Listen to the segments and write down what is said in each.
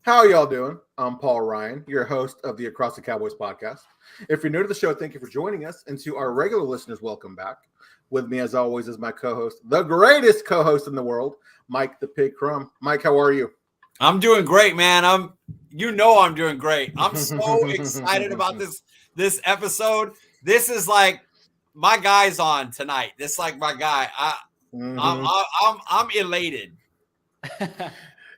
How y'all doing? I'm Paul Ryan, your host of the Across the Cowboys podcast. If you're new to the show, thank you for joining us. And to our regular listeners, welcome back. With me, as always, is my co-host, the greatest co-host in the world, Mike the Pig Crum. Mike, how are you? I'm doing great, man. I'm doing great. I'm so excited about this episode. This is like my guy's on tonight. This is like my guy. I'm elated.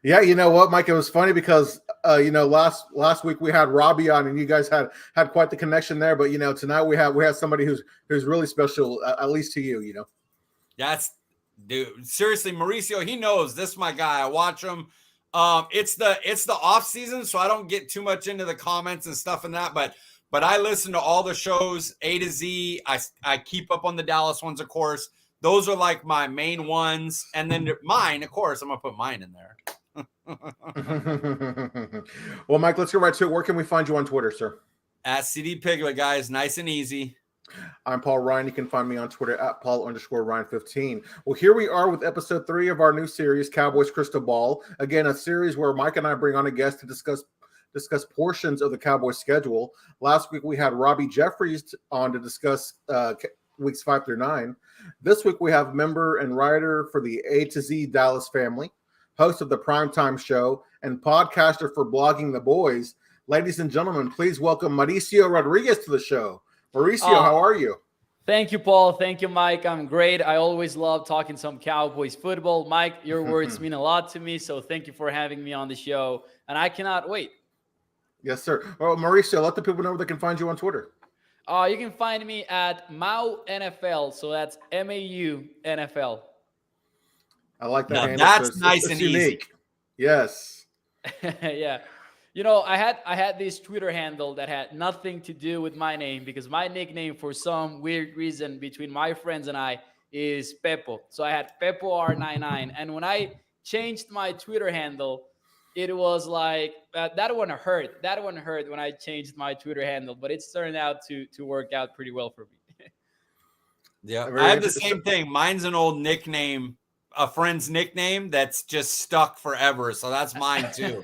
Yeah, you know what, Mike? It was funny because last week we had Robbie on, and you guys had quite the connection there. But tonight we have somebody who's really special, at least to you. That's dude. Seriously, Mauricio, he knows this is my guy. I watch him. It's the off season, so I don't get too much into the comments and stuff and that. But I listen to all the shows A to Z. I keep up on the Dallas ones, of course. Those are like my main ones, and then mine, of course. I'm gonna put mine in there. Well, Mike, let's get right to it. Where can we find you on Twitter, sir? At CeeDee Piglet, guys. Nice and easy. I'm Paul Ryan. You can find me on Twitter at Paul_Ryan15. Well, here we are with episode 3 of our new series, Cowboys Crystal Ball. Again, a series where Mike and I bring on a guest to discuss portions of the Cowboys schedule. Last week, we had Robbie Jeffries on to discuss weeks 5 through 9. This week, we have member and writer for the A to Z Dallas family, host of the Primetime Show, and podcaster for Blogging the Boys. Ladies and gentlemen, please welcome Mauricio Rodriguez to the show. Mauricio, how are you? Thank you, Paul. Thank you, Mike. I'm great. I always love talking some Cowboys football. Mike, your words mean a lot to me, so thank you for having me on the show, and I cannot wait. Yes, sir. Well, Mauricio, let the people know where they can find you on Twitter. You can find me at MauNFL, so that's MAU NFL. I like that. Now that's nice and unique. Easy. Yes. Yeah. I had this Twitter handle that had nothing to do with my name because my nickname, for some weird reason, between my friends and I, is Pepo. So I had Pepo R99. And when I changed my Twitter handle, it was like, that one hurt. That one hurt when I changed my Twitter handle. But it's turned out to work out pretty well for me. Yeah, I have the same thing. Mine's an old nickname, a friend's nickname that's just stuck forever. So that's mine too.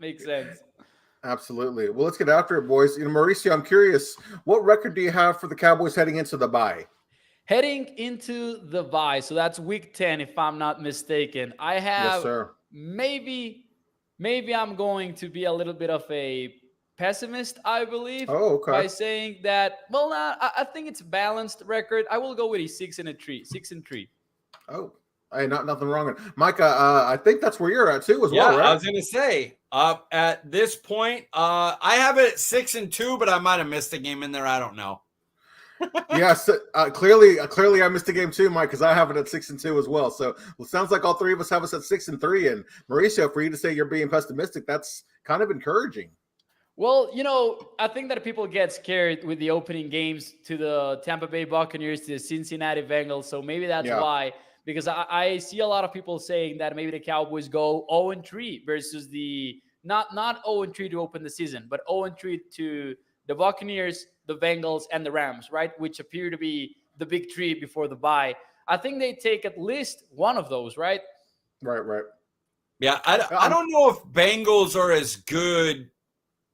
Makes sense. Absolutely. Well, let's get after it, boys. Mauricio, I'm curious, what record do you have for the Cowboys heading into the bye? Heading into the bye, so that's week 10, if I'm not mistaken. I have, yes, sir. Maybe I'm going to be a little bit of a pessimist, I believe. Oh, okay. By saying that, well, I think it's a balanced record. I will go with a 6-3. Oh. Hey, nothing wrong with it. Micah, I think that's where you're at too as well, right? I was going to say, at this point, I have it at 6-2, but I might have missed a game in there. I don't know. Yes, clearly I missed a game too, Mike, because I have it at 6-2 as well. So it sounds like all three of us have us at 6-3. And Mauricio, for you to say you're being pessimistic, that's kind of encouraging. Well, I think that people get scared with the opening games to the Tampa Bay Buccaneers, to the Cincinnati Bengals. So maybe that's why. Because I see a lot of people saying that maybe the Cowboys go 0-3 versus the not 0-3 to open the season, but 0-3 to the Buccaneers, the Bengals, and the Rams, right? Which appear to be the big three before the bye. I think they take at least one of those, right? Right. Yeah, I don't know if Bengals are as good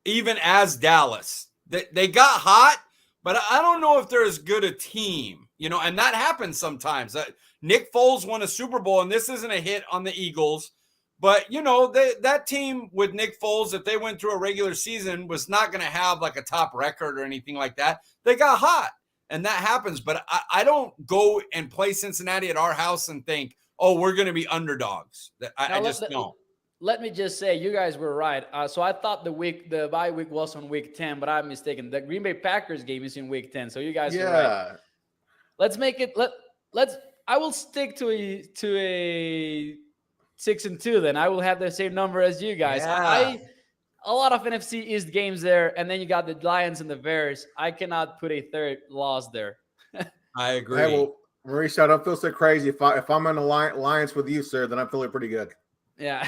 even as Dallas. They got hot, but I don't know if they're as good a team, and that happens sometimes. Nick Foles won a Super Bowl, and this isn't a hit on the Eagles. But, that team with Nick Foles, if they went through a regular season, was not going to have like a top record or anything like that. They got hot, and that happens. But I don't go and play Cincinnati at our house and think, oh, we're going to be underdogs. I just don't. Let me just say, you guys were right. So I thought the bye week was on week 10, but I'm mistaken. The Green Bay Packers game is in week 10. So you guys were right. Let's make it. I will stick to a 6-2. Then I will have the same number as you guys. Yeah. A lot of NFC East games there, and then you got the Lions and the Bears. I cannot put a third loss there. I agree. Hey, well, Mauricio, I don't feel so crazy. If I'm in an alliance with you, sir, then I'm feeling pretty good. Yeah.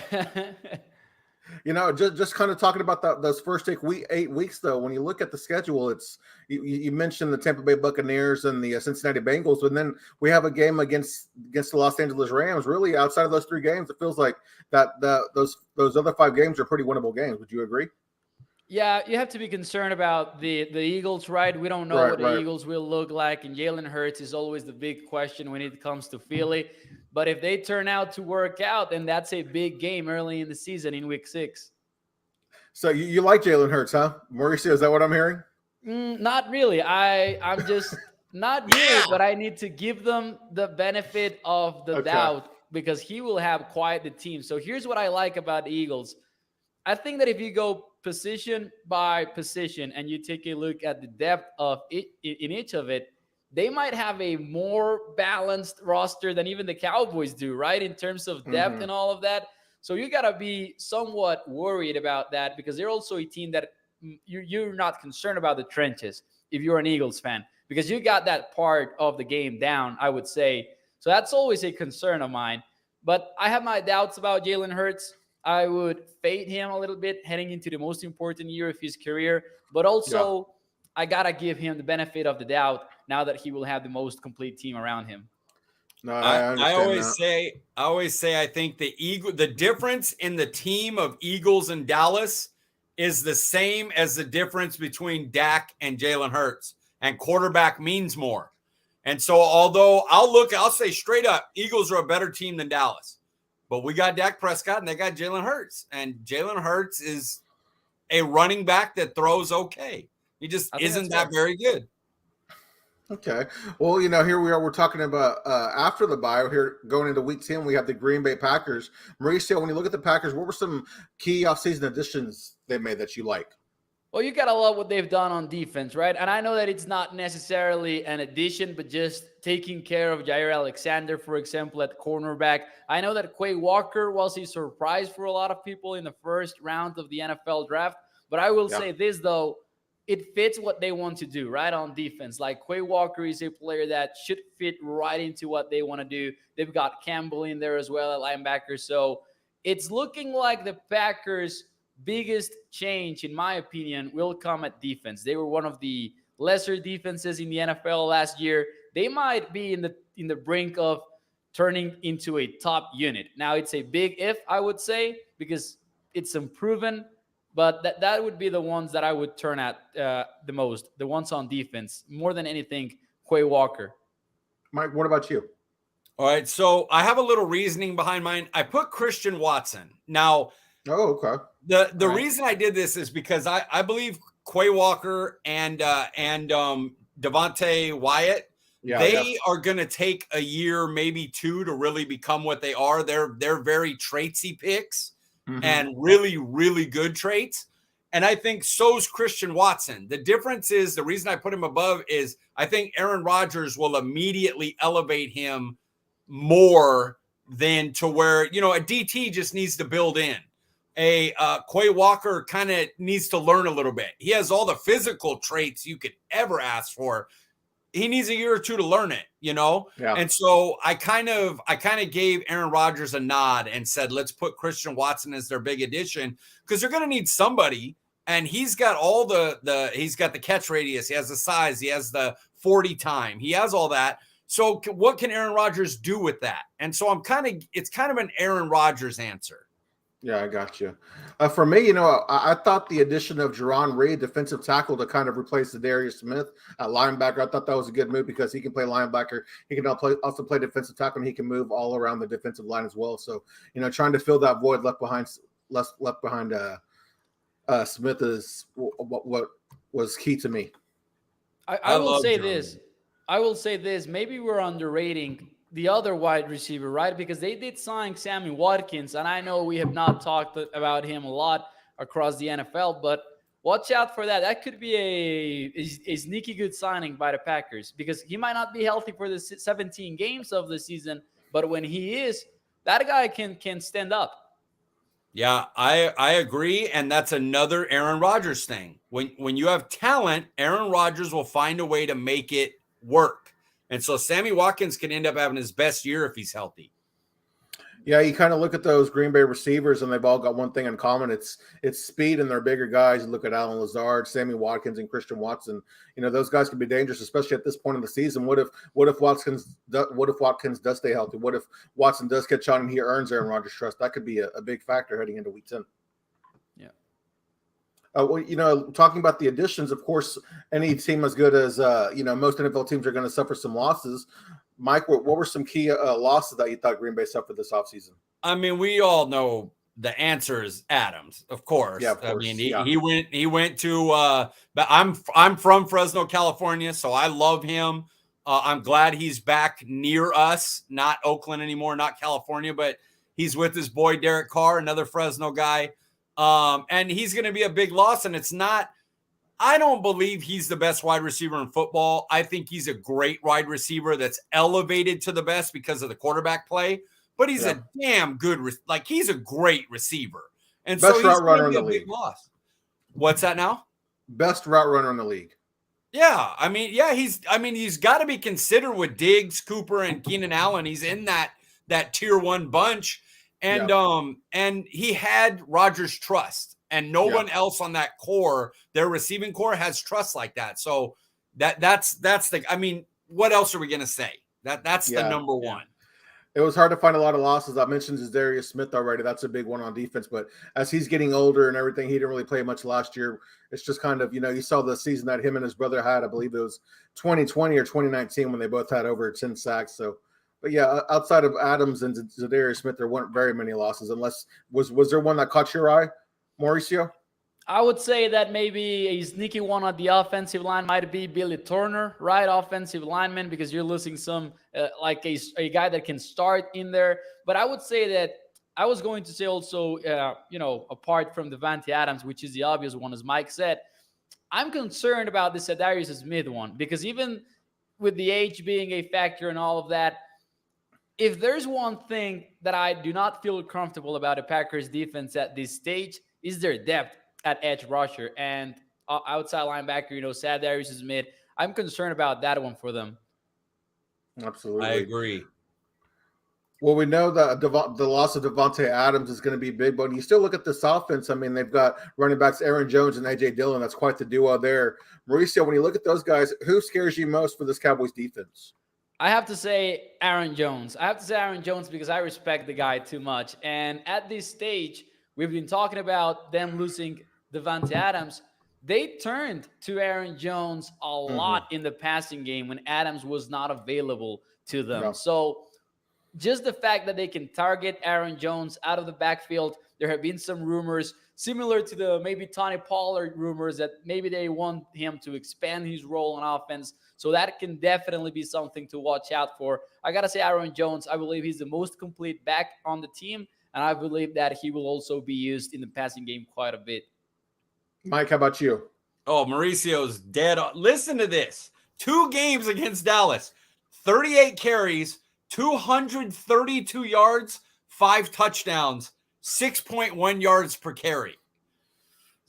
Just kind of talking about those first 8 weeks, though, when you look at the schedule, it's you mentioned the Tampa Bay Buccaneers and the Cincinnati Bengals, and then we have a game against the Los Angeles Rams. Really, outside of those 3 games, it feels like those other 5 games are pretty winnable games. Would you agree? Yeah, you have to be concerned about the Eagles, right? We don't know what the Eagles will look like, and Jalen Hurts is always the big question when it comes to Philly. But if they turn out to work out, then that's a big game early in the season in Week 6. So you like Jalen Hurts, huh? Mauricio, is that what I'm hearing? Not really. I'm just not really, but I need to give them the benefit of the doubt because he will have quite the team. So here's what I like about the Eagles. I think that if you go position by position and you take a look at the depth of it in each of it, they might have a more balanced roster than even the Cowboys do, right? In terms of depth and all of that. So you got to be somewhat worried about that because they're also a team that you're not concerned about the trenches if you're an Eagles fan because you got that part of the game down, I would say. So that's always a concern of mine. But I have my doubts about Jalen Hurts. I would fade him a little bit heading into the most important year of his career. But also, I got to give him the benefit of the doubt now that he will have the most complete team around him. No, I always say I think the difference in the team of Eagles and Dallas is the same as the difference between Dak and Jalen Hurts. And quarterback means more. And so although I'll say straight up, Eagles are a better team than Dallas. But we got Dak Prescott and they got Jalen Hurts. And Jalen Hurts is a running back that throws okay. He just isn't that very good. Okay. Well, here we are. We're talking about after the bye. Here going into Week 10, we have the Green Bay Packers. Mauricio, when you look at the Packers, what were some key offseason additions they made that you like? Well, you got to love what they've done on defense, right? And I know that it's not necessarily an addition, but just taking care of Jair Alexander, for example, at cornerback. I know that Quay Walker was a surprise for a lot of people in the first round of the NFL draft. But I will say this, though. It fits what they want to do, right, on defense. Like, Quay Walker is a player that should fit right into what they want to do. They've got Campbell in there as well at linebacker. So it's looking like the Packers' biggest change, in my opinion, will come at defense. They were one of the lesser defenses in the NFL last year. They might be in the brink of turning into a top unit. Now, it's a big if, I would say, because it's unproven. But that would be the ones that I would turn at the most, the ones on defense, more than anything, Quay Walker. Mike, what about you? All right, so I have a little reasoning behind mine. I put Christian Watson. Now, okay. The reason I did this is because I believe Quay Walker and Devontae Wyatt, they are going to take a year, maybe 2, to really become what they are. They're very traitsy picks. And really, really good traits. And I think so's Christian Watson. The difference is, the reason I put him above is I think Aaron Rodgers will immediately elevate him more than to where, a DT just needs to build in. Quay Walker kind of needs to learn a little bit. He has all the physical traits you could ever ask for. He needs a year or 2 to learn it, Yeah. And so I kind of gave Aaron Rodgers a nod and said, let's put Christian Watson as their big addition because they're going to need somebody. And he's got all he's got the catch radius. He has the size. He has the 40 time. He has all that. So what can Aaron Rodgers do with that? And so it's kind of an Aaron Rodgers answer. Yeah, I got you. For me, I thought the addition of Jerron Reed, defensive tackle, to kind of replace the Darius Smith at linebacker, I thought that was a good move because he can play linebacker. He can also play defensive tackle, and he can move all around the defensive line as well. So, trying to fill that void left behind Smith is what was key to me. I will say this. I will say this. Maybe we're underrating the other wide receiver, right? Because they did sign Sammy Watkins, and I know we have not talked about him a lot across the NFL, but watch out for that. That could be a sneaky good signing by the Packers because he might not be healthy for the 17 games of the season, but when he is, that guy can stand up. Yeah, I agree, and that's another Aaron Rodgers thing. When you have talent, Aaron Rodgers will find a way to make it work. And so Sammy Watkins can end up having his best year if he's healthy. Yeah, you kind of look at those Green Bay receivers, and they've all got one thing in common. It's speed, and they're bigger guys. You look at Allen Lazard, Sammy Watkins, and Christian Watson. Those guys can be dangerous, especially at this point in the season. What if Watkins does stay healthy? What if Watson does catch on and he earns Aaron Rodgers' trust? That could be a big factor heading into Week 10. Yeah. Talking about the additions, of course, any team as good as most NFL teams are going to suffer some losses. Mike, what were some key losses that you thought Green Bay suffered this offseason? I mean, we all know the answer is Adams, of course. Yeah, of course. I mean, he went to but I'm from Fresno, California, so I love him. I'm glad he's back near us, not Oakland anymore, not California, but he's with his boy Derek Carr, another Fresno guy. And he's going to be a big loss, and I don't believe he's the best wide receiver in football. I think he's a great wide receiver that's elevated to the best because of the quarterback play, but he's a damn good, he's a great receiver. And best so he's route runner in be the a big league. Loss. What's that now? Best route runner in the league. Yeah. He's got to be considered with Diggs, Cooper, and Keenan Allen. He's in that tier one bunch. And he had Rodgers' trust. And no one else on that core, their receiving core, has trust like that. So that's what else are we going to say? That's the number one. It was hard to find a lot of losses. I mentioned Darius Smith already. That's a big one on defense. But as he's getting older and everything, he didn't really play much last year. It's just kind of, you saw the season that him and his brother had. I believe it was 2020 or 2019 when they both had over 10 sacks. So, but yeah, outside of Adams and Darius Smith, there weren't very many losses. Unless was there one that caught your eye, Mauricio? I would say that maybe a sneaky one on the offensive line might be Billy Turner, right? Offensive lineman, because you're losing some like a guy that can start in there. But I would say that I was going to say also, apart from Davante Adams, which is the obvious one, as Mike said, I'm concerned about this Darius Smith one, because even with the age being a factor and all of that, if there's one thing that I do not feel comfortable about the Packers defense at this stage, is their depth at edge rusher and outside linebacker, Darius Smith. I'm concerned about that one for them. Absolutely. I agree. Well, we know that the loss of Davante Adams is going to be big, but when you still look at this offense, I mean, they've got running backs Aaron Jones and A.J. Dillon. That's quite the duo there. Mauricio, when you look at those guys, who scares you most for this Cowboys defense? I have to say Aaron Jones. Because I respect the guy too much. And at this stage, we've been talking about them losing Davante Adams. They turned to Aaron Jones a lot in the passing game when Adams was not available to them. No. So just the fact that they can target Aaron Jones out of the backfield, there have been some rumors similar to the maybe Tony Pollard rumors that maybe they want him to expand his role on offense. So that can definitely be something to watch out for. I got to say Aaron Jones, I believe he's the most complete back on the team. And I believe that he will also be used in the passing game quite a bit. Mike, how about you? Oh, Mauricio's dead on. Listen to this. 2 games against Dallas. 38 carries, 232 yards, 5 touchdowns, 6.1 yards per carry.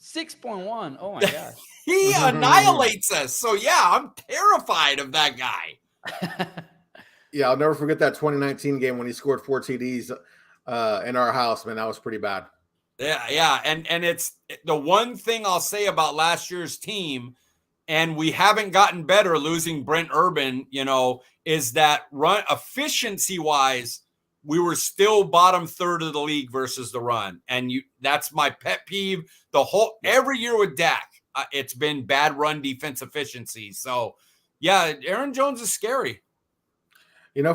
6.1. Oh, my gosh. He annihilates us. So, yeah, I'm terrified of that guy. Yeah, I'll never forget that 2019 game when he scored 4 TDs in our house. Man, that was pretty bad. Yeah. And it's the one thing I'll say about last year's team, and we haven't gotten better losing Brent Urban, is that run efficiency-wise, we were still bottom third of the league versus the run. And that's my pet peeve. Every year with Dak, it's been bad run defense efficiency. So, yeah, Aaron Jones is scary.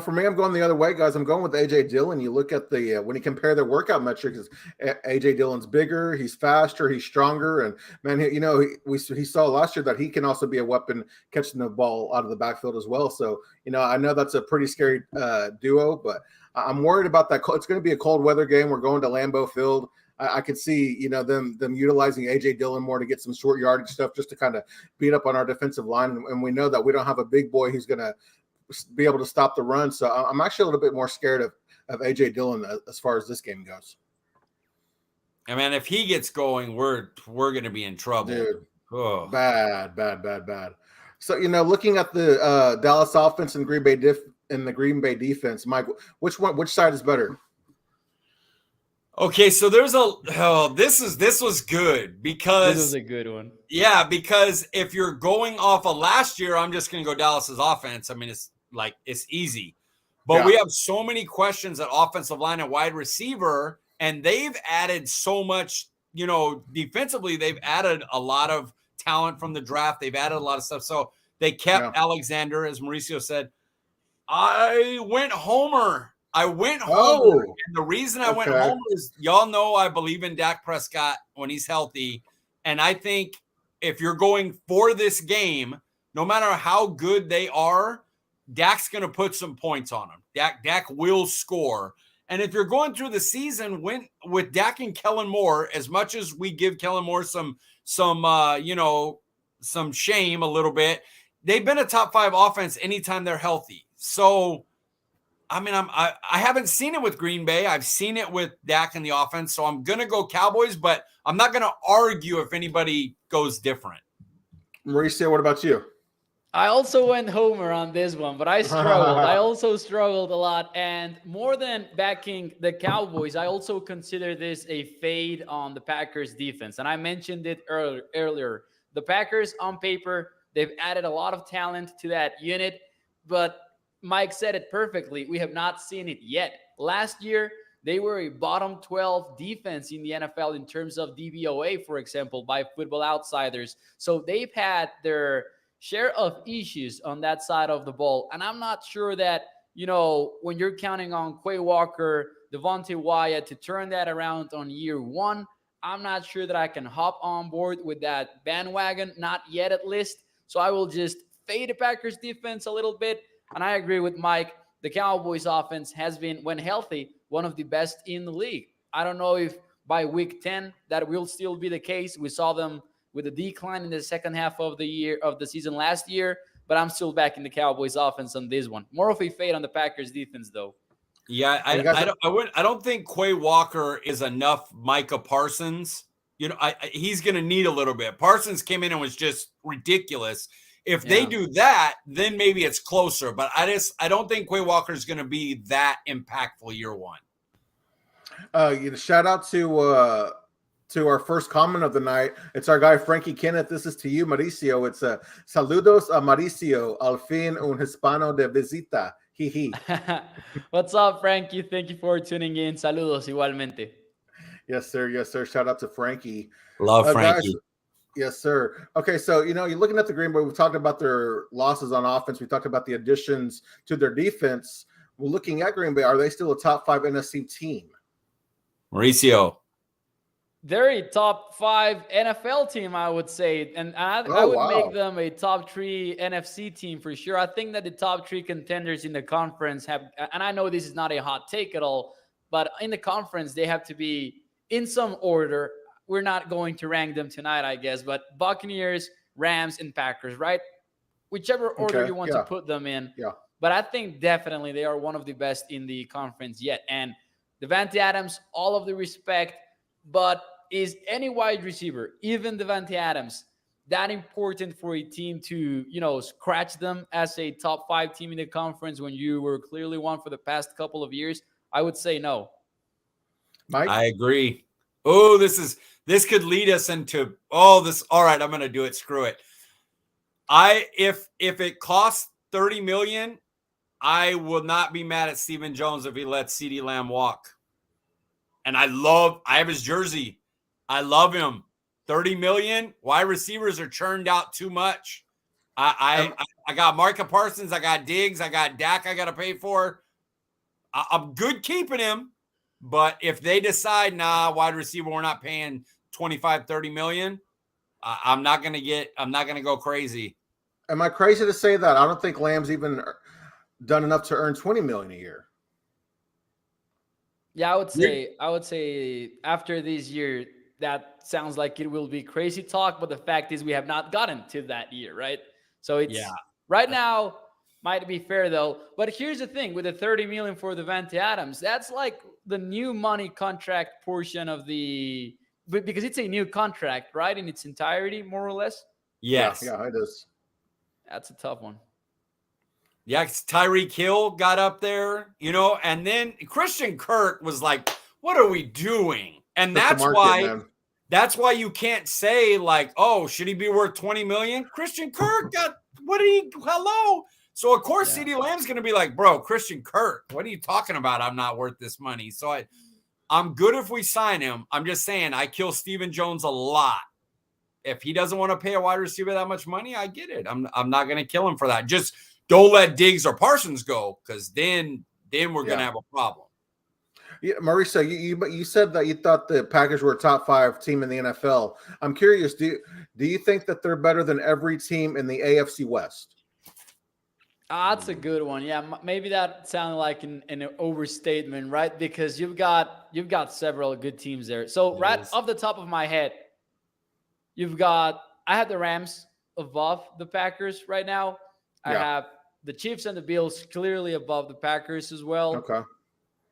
For me, I'm going the other way, guys. I'm going with A.J. Dillon. You look at when you compare their workout metrics, A.J. Dillon's bigger, he's faster, he's stronger. And, man, he saw last year that he can also be a weapon catching the ball out of the backfield as well. So, I know that's a pretty scary duo, but I'm worried about that. It's going to be a cold weather game. We're going to Lambeau Field. I could see, them utilizing A.J. Dillon more to get some short yardage stuff just to kind of beat up on our defensive line. And we know that we don't have a big boy who's going to be able to stop the run. So I'm actually a little bit more scared of A.J. Dillon as far as this game goes. I mean, if he gets going, we're going to be in trouble. Dude, oh. Bad. So, looking at the Dallas offense and the Green Bay defense, Mike, which side is better? Okay, so this was good because This was a good one. Yeah, because if you're going off of last year, I'm just going to go Dallas's offense. I mean, it's easy. But we have so many questions at offensive line and wide receiver, and they've added so much, defensively, they've added a lot of talent from the draft. They've added a lot of stuff. So they kept Alexander, as Mauricio said. I went Homer. And the reason I went Homer is y'all know I believe in Dak Prescott when he's healthy. And I think if you're going for this game, no matter how good they are, Dak's going to put some points on them. Dak will score. And if you're going through the season with Dak and Kellen Moore, as much as we give Kellen Moore some shame a little bit, they've been a top 5 offense anytime they're healthy. So, I mean, I haven't seen it with Green Bay. I've seen it with Dak in the offense. So I'm going to go Cowboys, but I'm not going to argue if anybody goes different. Mauricio, what about you? I also went Homer on this one, but I struggled. I also struggled a lot. And more than backing the Cowboys, I also consider this a fade on the Packers defense. And I mentioned it earlier. The Packers on paper, they've added a lot of talent to that unit, but Mike said it perfectly. We have not seen it yet. Last year, they were a bottom 12 defense in the NFL in terms of DVOA, for example, by Football Outsiders. So they've had their share of issues on that side of the ball. And I'm not sure that, when you're counting on Quay Walker, Devontae Wyatt to turn that around on year 1, I'm not sure that I can hop on board with that bandwagon. Not yet, at least. So I will just fade the Packers defense a little bit. And I agree with Mike. The Cowboys offense has been, when healthy, one of the best in the league. I don't know if by week 10 that will still be the case. We saw them with a decline in the second half of the season last year, but I'm still backing the Cowboys offense on this one. More of a fade on the Packers defense, though. Yeah, I don't think Quay Walker is enough Micah Parsons. He's going to need a little bit. Parsons came in and was just ridiculous. If they do that, then maybe it's closer. But I don't think Quay Walker is going to be that impactful year 1. Shout out to our first comment of the night. It's our guy Frankie Kenneth. This is to you, Mauricio. It's saludos a Mauricio. Al fin un hispano de visita. He. What's up, Frankie? Thank you for tuning in. Saludos igualmente. Yes, sir. Yes, sir. Shout out to Frankie. Love Frankie. Guys, yes, sir. Okay, so you're looking at the Green Bay. We've talked about their losses on offense. We talked about the additions to their defense. We're looking at Green Bay. Are they still a top 5 NFC team? Mauricio. They're a top 5 NFL team, I would say. And I would make them a top 3 NFC team for sure. I think that the top 3 contenders in the conference have, and I know this is not a hot take at all, but in the conference, they have to be in some order. We're not going to rank them tonight, I guess, but Buccaneers, Rams, and Packers, right? Whichever order you want to put them in. Yeah. But I think definitely they are one of the best in the conference yet. And Davante Adams, all of the respect, but is any wide receiver, even Davante Adams, that important for a team to, scratch them as a top 5 team in the conference when you were clearly one for the past couple of years? I would say no. Mike? I agree. Oh, this could lead us into this. All right, I'm going to do it. Screw it. If it costs $30 million, I will not be mad at Stephen Jones if he lets CeeDee Lamb walk. And I have his jersey. I love him. $30 million. Wide receivers are churned out too much. I got Micah Parsons. I got Diggs. I got Dak I got to pay for. I'm good keeping him. But if they decide, wide receiver, we're not paying 25, 30 million, I'm not going to go crazy. Am I crazy to say that? I don't think Lamb's even done enough to earn 20 million a year. Yeah, I would say after this year, that sounds like it will be crazy talk, but the fact is we have not gotten to that year, right? So it's right now might be fair though. But here's the thing with the 30 million for Davante Adams, that's like the new money contract portion of because it's a new contract, right? In its entirety, more or less. Yes. Yeah, it is. That's a tough one. Yeah, Tyreek Hill got up there, and then Christian Kirk was like what are we doing? And That's the market, that's why you can't say like, oh, should he be worth 20 million? Christian Kirk got hello. So of course CeeDee Lamb's going to be like, bro, Christian Kirk, what are you talking about? I'm not worth this money. So I'm good if we sign him. I'm just saying I kill Stephen Jones a lot. If he doesn't want to pay a wide receiver that much money, I get it. I'm not going to kill him for that. Just don't let Diggs or Parsons go, because then we're going to have a problem. Yeah, Mauricio, you said that you thought the Packers were a top 5 team in the NFL. I'm curious, do you think that they're better than every team in the AFC West? That's a good one. Yeah, maybe that sounded like an overstatement, right? Because you've got several good teams there. So right off the top of my head, I have the Rams above the Packers right now. I have the Chiefs and the Bills clearly above the Packers as well. Okay.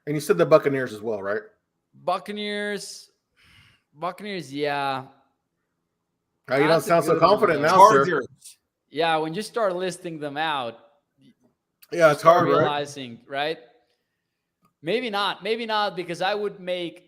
And you said the Buccaneers as well, right? Buccaneers, yeah. You don't sound so confident now, Chargers. sir. Yeah, when you start listing them out, it's hard, realizing, right? Maybe not, because I would make.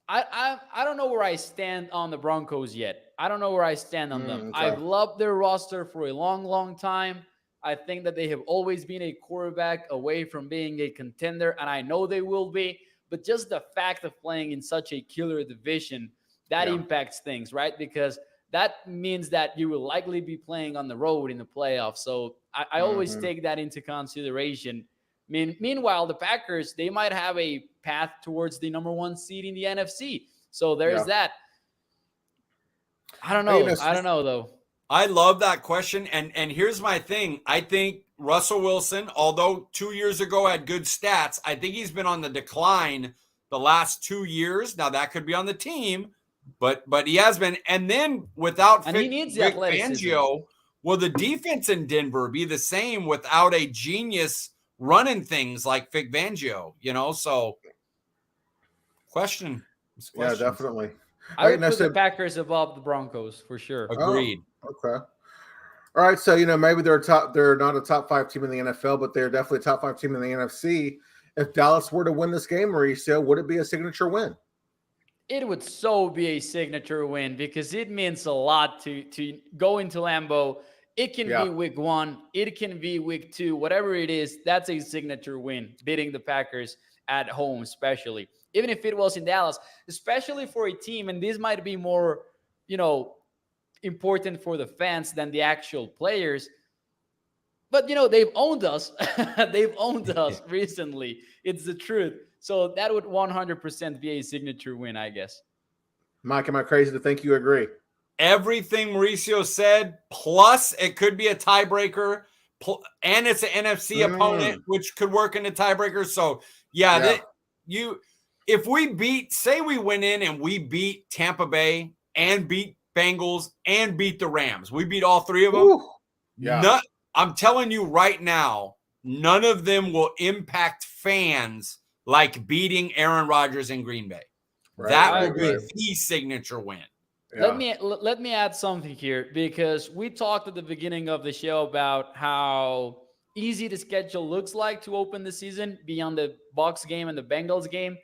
I don't know where I stand on the Broncos yet. I don't know where I stand on them. Okay. I've loved their roster for a long, long time. I think that they have always been a quarterback away from being a contender, and I know they will be. But just the fact of playing in such a killer division, that impacts things, right? Because that means that you will likely be playing on the road in the playoffs. So I always take that into consideration. Meanwhile, the Packers, they might have a path towards the number 1 seed in the NFC. So there's that. I don't know. I don't know, though. I love that question. And here's my thing. I think Russell Wilson, although 2 years ago had good stats, I think he's been on the decline the last 2 years. Now, that could be on the team, but he has been. And then without he needs the athleticism. Fangio, will the defense in Denver be the same without a genius running things like Vic Fangio? So question. Yeah, definitely. I would put the Packers above the Broncos for sure. Agreed. Okay. All right. So, maybe they're not a top 5 team in the NFL, but they're definitely a top 5 team in the NFC. If Dallas were to win this game, Mauricio, would it be a signature win? It would so be a signature win because it means a lot to go into Lambeau. It can be week 1. It can be week 2. Whatever it is, that's a signature win, beating the Packers at home, especially. Even if it was in Dallas, especially for a team, and this might be more, important for the fans than the actual players. But, they've owned us. They've owned us recently. It's the truth. So that would 100% be a signature win, I guess. Mike, am I crazy to think you agree? Everything Mauricio said, plus it could be a tiebreaker, and it's an NFC opponent, which could work in a tiebreaker. So, if we went in and we beat Tampa Bay and beat Bengals and beat the Rams, we beat all 3 of them. Ooh. Yeah. I'm telling you right now, none of them will impact fans like beating Aaron Rodgers in Green Bay. Right, that will be the signature win. Yeah. Let me add something here, because we talked at the beginning of the show about how easy the schedule looks like to open the season beyond the Bucs game and the Bengals game.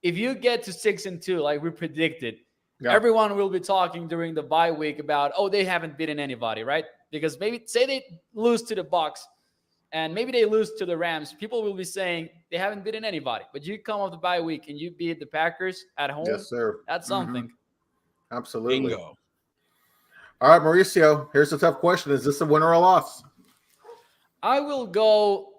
If you get to 6-2, like we predicted, everyone will be talking during the bye week about, they haven't beaten anybody, right? Because maybe say they lose to the Bucs and maybe they lose to the Rams. People will be saying they haven't beaten anybody. But you come off the bye week and you beat the Packers at home. Yes, sir. That's something. Absolutely. Bingo. All right, Mauricio, here's a tough question. Is this a win or a loss? I will go,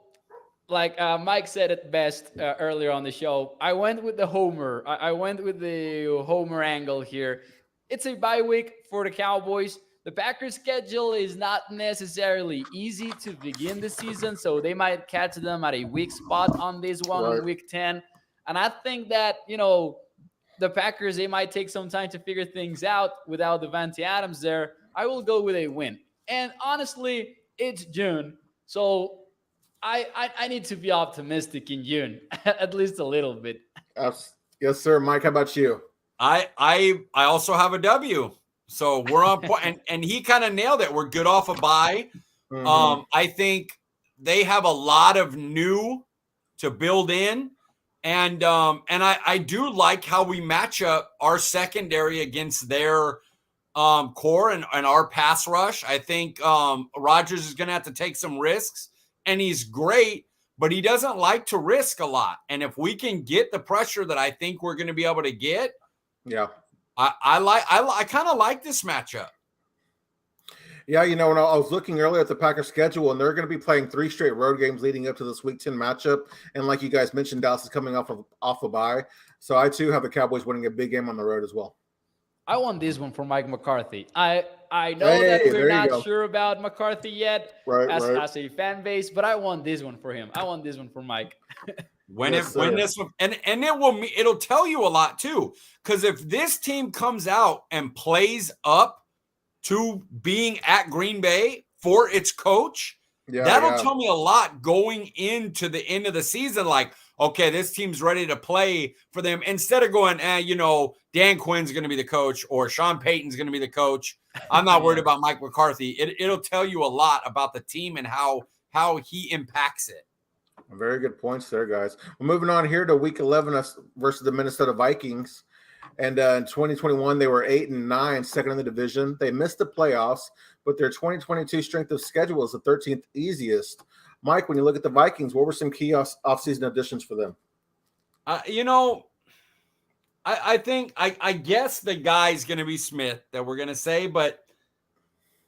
like Mike said it best earlier on the show. I went with the homer. I went with the homer angle here. It's a bye week for the Cowboys. The Packers' schedule is not necessarily easy to begin the season, so they might catch them at a weak spot on this one in week 10. And I think that, the Packers, they might take some time to figure things out without Davante Adams there. I will go with a win. And honestly, it's June, so I need to be optimistic in June, at least a little bit. Yes, sir. Mike, how about you? I also have a W. So we're on point, and he kind of nailed it. We're good off a bye. I think they have a lot of new to build in. And I do like how we match up our secondary against their core and our pass rush. I think Rodgers is going to have to take some risks, and he's great, but he doesn't like to risk a lot. And if we can get the pressure that I think we're going to be able to get, yeah, I kind of like this matchup. Yeah, when I was looking earlier at the Packers schedule, and they're going to be playing 3 straight road games leading up to this Week 10 matchup. And like you guys mentioned, Dallas is coming off a bye. So I, too, have the Cowboys winning a big game on the road as well. I want this one for Mike McCarthy. I know that we're not sure about McCarthy yet as a fan base, but I want this one for him. I want this one for Mike. When this one, and it'll tell you a lot, too. Because if this team comes out and plays up to being at Green Bay for its coach, that'll tell me a lot going into the end of the season. Like, okay, this team's ready to play for them instead of going, Dan Quinn's going to be the coach or Sean Payton's going to be the coach. I'm not worried about Mike McCarthy. It'll tell you a lot about the team and how he impacts it. Very good points there, guys. We're moving on here to Week 11 versus the Minnesota Vikings. And in 2021, they were 8-9, second in the division. They missed the playoffs, but their 2022 strength of schedule is the 13th easiest. Mike, when you look at the Vikings, what were some key offseason additions for them? I think I guess the guy's going to be Smith that we're going to say, but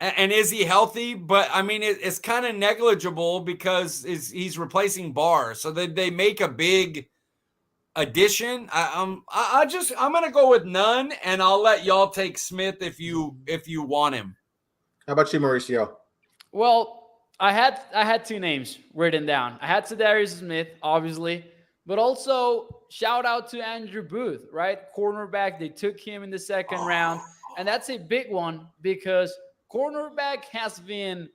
and is he healthy? But I mean, it's kind of negligible because he's replacing Barr, so they make a big addition. I'm gonna go with none, and I'll let y'all take Smith if you want him. How about you, Mauricio? Well, I had 2 names written down. I had Darius Smith, obviously, but also shout out to Andrew Booth, right? Cornerback. They took him in the second round, and that's a big one because cornerback has been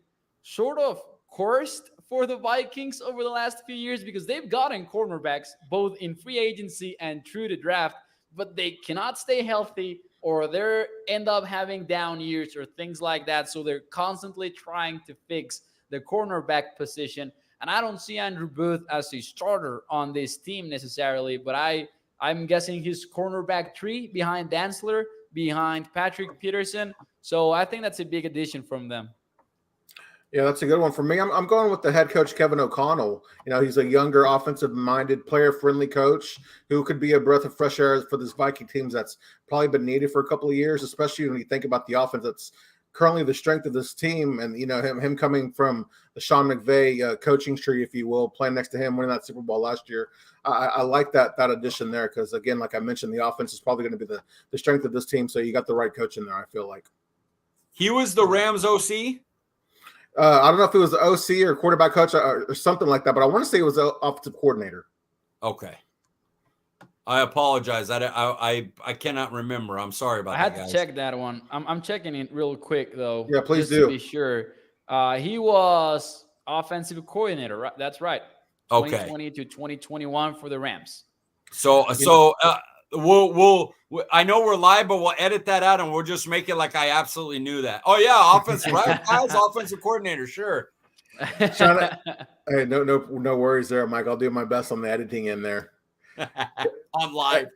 sort of cursed for the Vikings over the last few years because they've gotten cornerbacks both in free agency and through the draft, but they cannot stay healthy or they end up having down years or things like that. So they're constantly trying to fix the cornerback position. And I don't see Andrew Booth as a starter on this team necessarily, but I'm guessing he's cornerback 3 behind Dantzler, behind Patrick Peterson. So I think that's a big addition from them. Yeah, that's a good one for me. I'm going with the head coach, Kevin O'Connell. He's a younger, offensive-minded, player-friendly coach who could be a breath of fresh air for this Viking team that's probably been needed for a couple of years, especially when you think about the offense that's currently the strength of this team. And, him coming from the Sean McVay coaching tree, if you will, playing next to him, winning that Super Bowl last year. I like that addition there because, again, like I mentioned, the offense is probably going to be the strength of this team. So you got the right coach in there, I feel like. He was the Rams OC? I don't know if it was the OC or quarterback coach or something like that, but I want to say it was the offensive coordinator. Okay. I apologize. I cannot remember. I'm sorry about that. I had to check that one. I'm checking it real quick, though. Yeah, please just to be sure. He was offensive coordinator, right? That's right. 2020 to 2021 for the Rams. So we'll I know we're live, but we'll edit that out and we'll just make it like I absolutely knew that. Oh yeah, offensive right, guys, offensive coordinator, sure. Hey, no worries there, Mike. I'll do my best on the editing in there. On live.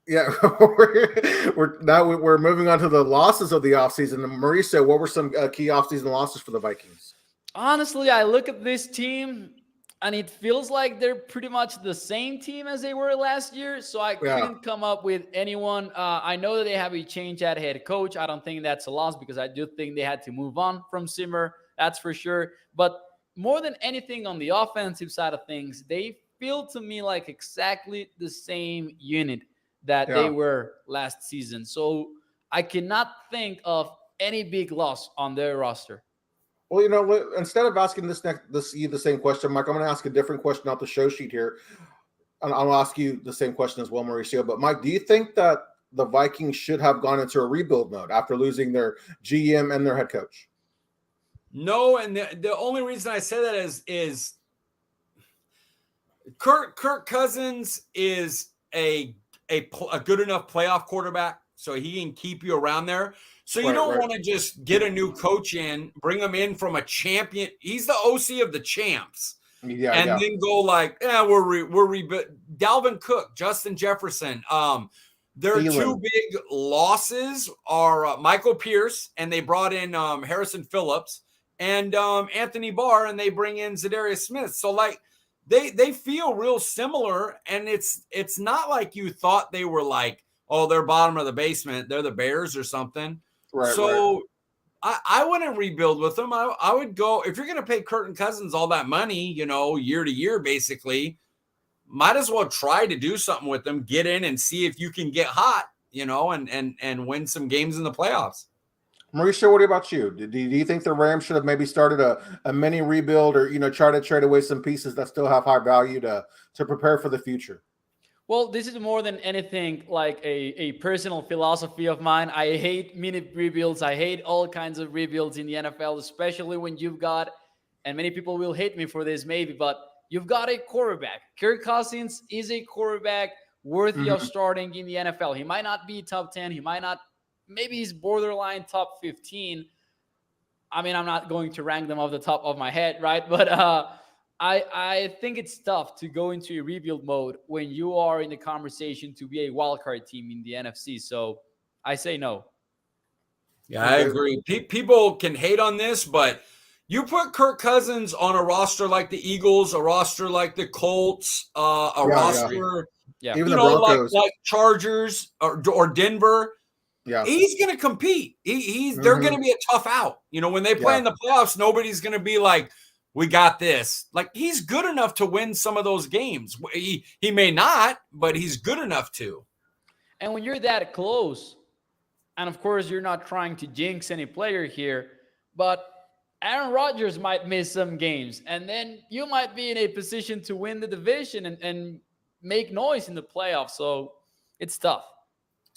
Yeah, we're moving on to the losses of the offseason. Mauricio, what were some key offseason losses for the Vikings? Honestly, I look at this team and it feels like they're pretty much the same team as they were last year. So I couldn't come up with anyone. I know that they have a change at head coach. I don't think that's a loss because I do think they had to move on from Zimmer. That's for sure. But more than anything on the offensive side of things, they feel to me like exactly the same unit that they were last season. So I cannot think of any big loss on their roster. Well, instead of asking the same question, Mike, I'm going to ask a different question off the show sheet here. And I'll ask you the same question as well, Mauricio. But, Mike, do you think that the Vikings should have gone into a rebuild mode after losing their GM and their head coach? No, and the only reason I say that is Kirk Cousins is a good enough playoff quarterback, so he can keep you around there. So you don't want to just get a new coach in, bring him in from a champion. He's the OC of the champs. and then go like, we're rebuild. Dalvin Cook, Justin Jefferson. Their two big losses are Michael Pierce, and they brought in Harrison Phillips, and Anthony Barr, and they bring in Darius Smith. So like they feel real similar, and it's not like you thought they were like, oh, they're bottom of the basement, they're the Bears or something. Right. So I wouldn't rebuild with them. I would go, if you're going to pay Kirk Cousins all that money, year to year, basically, might as well try to do something with them, get in and see if you can get hot, and win some games in the playoffs. Mauricio, what about you? Do you think the Rams should have maybe started a mini rebuild, or, try to trade away some pieces that still have high value to prepare for the future? Well, this is more than anything like a personal philosophy of mine. I hate mini rebuilds. I hate all kinds of rebuilds in the NFL, especially when you've got, and many people will hate me for this maybe, but you've got a quarterback. Kirk Cousins is a quarterback worthy of starting in the NFL. He might not be top 10. He might not, maybe he's borderline top 15. I mean, I'm not going to rank them off the top of my head, right? But I think it's tough to go into a rebuild mode when you are in the conversation to be a wildcard team in the NFC. So I say no. Yeah, I agree. People can hate on this, but you put Kirk Cousins on a roster like the Eagles, a roster like the Colts, roster, even the Broncos, like Chargers or Denver. Yeah, he's going to compete. They're going to be a tough out. When they play in the playoffs, nobody's going to be like, we got this. Like, he's good enough to win some of those games. He may not, but he's good enough to. And when you're that close, and of course you're not trying to jinx any player here, but Aaron Rodgers might miss some games, and then you might be in a position to win the division and make noise in the playoffs. So it's tough.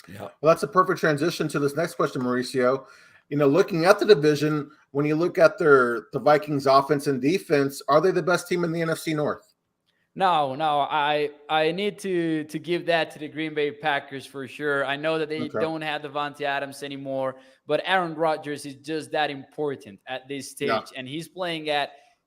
Yeah. Well, that's a perfect transition to this next question, Mauricio. Looking at the division, when you look at the Vikings offense and defense, are they the best team in the NFC North? No. I need to give that to the Green Bay Packers for sure. I know that they don't have Davante Adams anymore, but Aaron Rodgers is just that important at this stage. And he's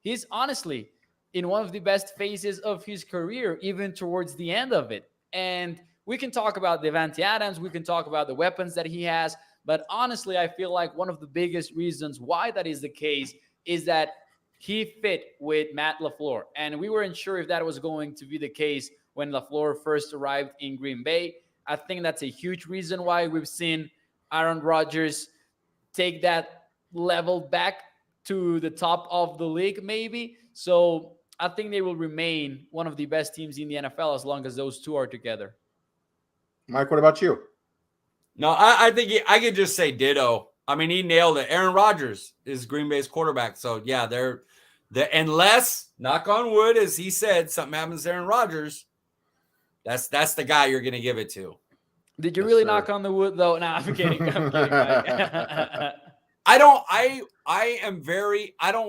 he's honestly in one of the best phases of his career, even towards the end of it. And we can talk about Davante Adams. We can talk about the weapons that he has. But honestly, I feel like one of the biggest reasons why that is the case is that he fit with Matt LaFleur. And we weren't sure if that was going to be the case when LaFleur first arrived in Green Bay. I think that's a huge reason why we've seen Aaron Rodgers take that level back to the top of the league, maybe. So I think they will remain one of the best teams in the NFL as long as those two are together. Mike, what about you? No, I think I could just say ditto. I mean, he nailed it. Aaron Rodgers is Green Bay's quarterback. So, yeah, they're unless, knock on wood, as he said, something happens to Aaron Rodgers, that's the guy you're going to give it to. Did you really knock on the wood, though? No, I'm kidding. I don't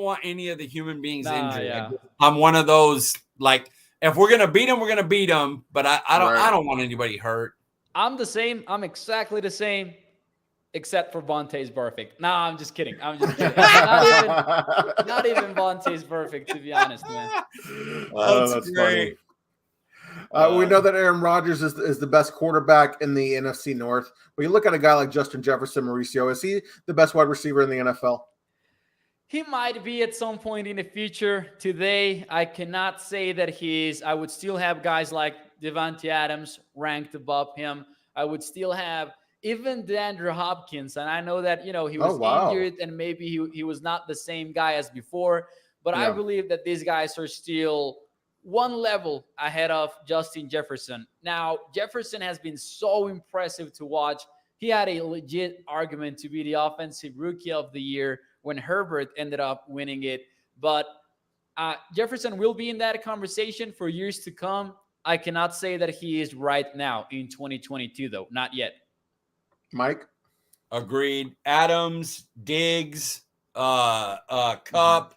want any of the human beings injured. Yeah. I'm one of those, like, if we're going to beat them, we're going to beat them. But I don't want anybody hurt. I'm the same. I'm exactly the same, except for Vontae's perfect. No, I'm just kidding. Not even Vontae's perfect, to be honest, man. That's great. We know that Aaron Rodgers is the best quarterback in the NFC North. But you look at a guy like Justin Jefferson, Mauricio, is he the best wide receiver in the NFL? He might be at some point in the future. Today, I cannot say that he is. I would still have guys like Davante Adams ranked above him. I would still have even DeAndre Hopkins. And I know that, he was injured and maybe he was not the same guy as before. But I believe that these guys are still one level ahead of Justin Jefferson. Now, Jefferson has been so impressive to watch. He had a legit argument to be the offensive rookie of the year when Herbert ended up winning it. But Jefferson will be in that conversation for years to come. I cannot say that he is right now in 2022, though. Not yet. Mike? Agreed. Adams, Diggs, Kupp,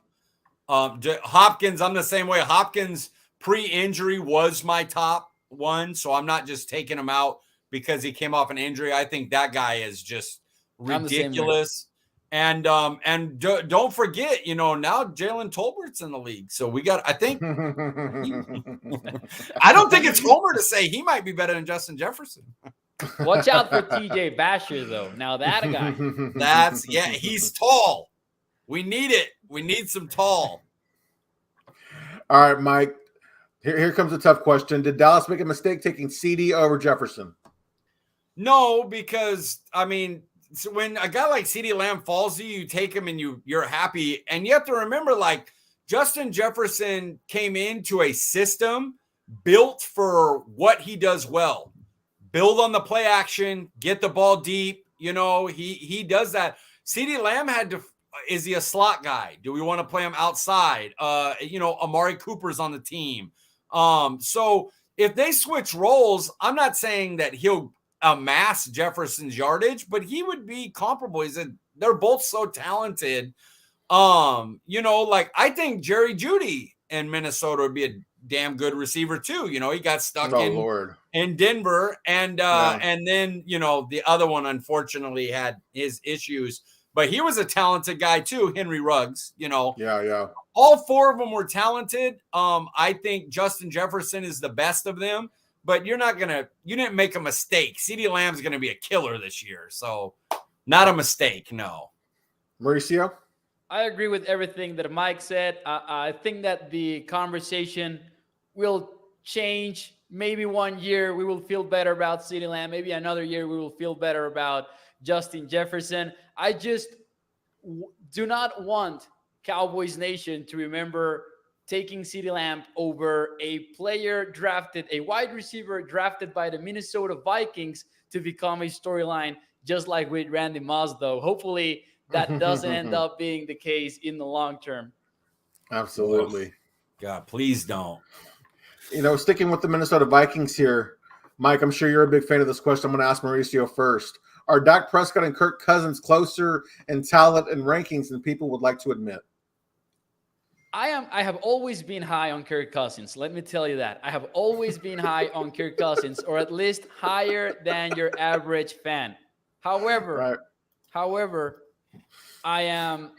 Hopkins. I'm the same way. Hopkins pre-injury was my top one, so I'm not just taking him out because he came off an injury. I think that guy is just ridiculous. And don't forget, now Jalen Tolbert's in the league. So we got, I think, I don't think it's Homer to say he might be better than Justin Jefferson. Watch out for TJ Basher, though. Now that guy. He's tall. We need it. We need some tall. All right, Mike. Here comes a tough question. Did Dallas make a mistake taking CeeDee over Jefferson? No, because, so when a guy like CeeDee Lamb falls to you, you take him and you're happy. And you have to remember, like, Justin Jefferson came into a system built for what he does well. Build on the play action, get the ball deep. He does that. CeeDee Lamb is he a slot guy? Do we want to play him outside? Amari Cooper's on the team. So if they switch roles, I'm not saying that he'll amass Jefferson's yardage, but he would be comparable. They're both so talented. I think Jerry Jeudy in Minnesota would be a damn good receiver too. He got stuck in Denver, and then the other one unfortunately had his issues, but he was a talented guy too, Henry Ruggs. All four of them were talented. I think Justin Jefferson is the best of them, but you didn't make a mistake. CeeDee Lamb's gonna be a killer this year, so not a mistake. No. Mauricio? I agree with everything that Mike said. I think that the conversation will change. Maybe 1 year we will feel better about CeeDee Lamb. Maybe another year we will feel better about Justin Jefferson. I just do not want Cowboys Nation to remember taking CeeDee Lamb over a wide receiver drafted by the Minnesota Vikings to become a storyline, just like with Randy Moss, though. Hopefully that doesn't end up being the case in the long term. Absolutely. God, please don't. Sticking with the Minnesota Vikings here, Mike, I'm sure you're a big fan of this question. I'm going to ask Mauricio first. Are Dak Prescott and Kirk Cousins closer in talent and rankings than people would like to admit? I have always been high on Kirk Cousins. Let me tell you that. I have always been high on Kirk Cousins, or at least higher than your average fan. However, I am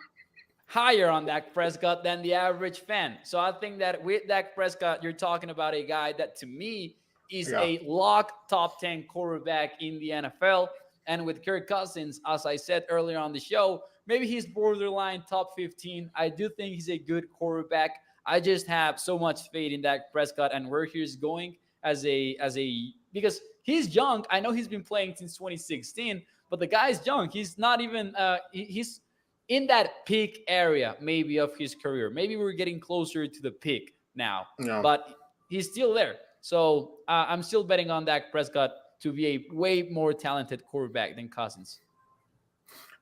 higher on Dak Prescott than the average fan. So I think that with Dak Prescott, you're talking about a guy that to me is a lock top 10 quarterback in the NFL. And with Kirk Cousins, as I said earlier on the show, maybe he's borderline top 15. I do think he's a good quarterback. I just have so much faith in Dak Prescott and where he's going because he's young. I know he's been playing since 2016, but the guy's young. He's not even he's in that peak area maybe of his career. Maybe we're getting closer to the peak now, but he's still there. So I'm still betting on Dak Prescott to be a way more talented quarterback than Cousins.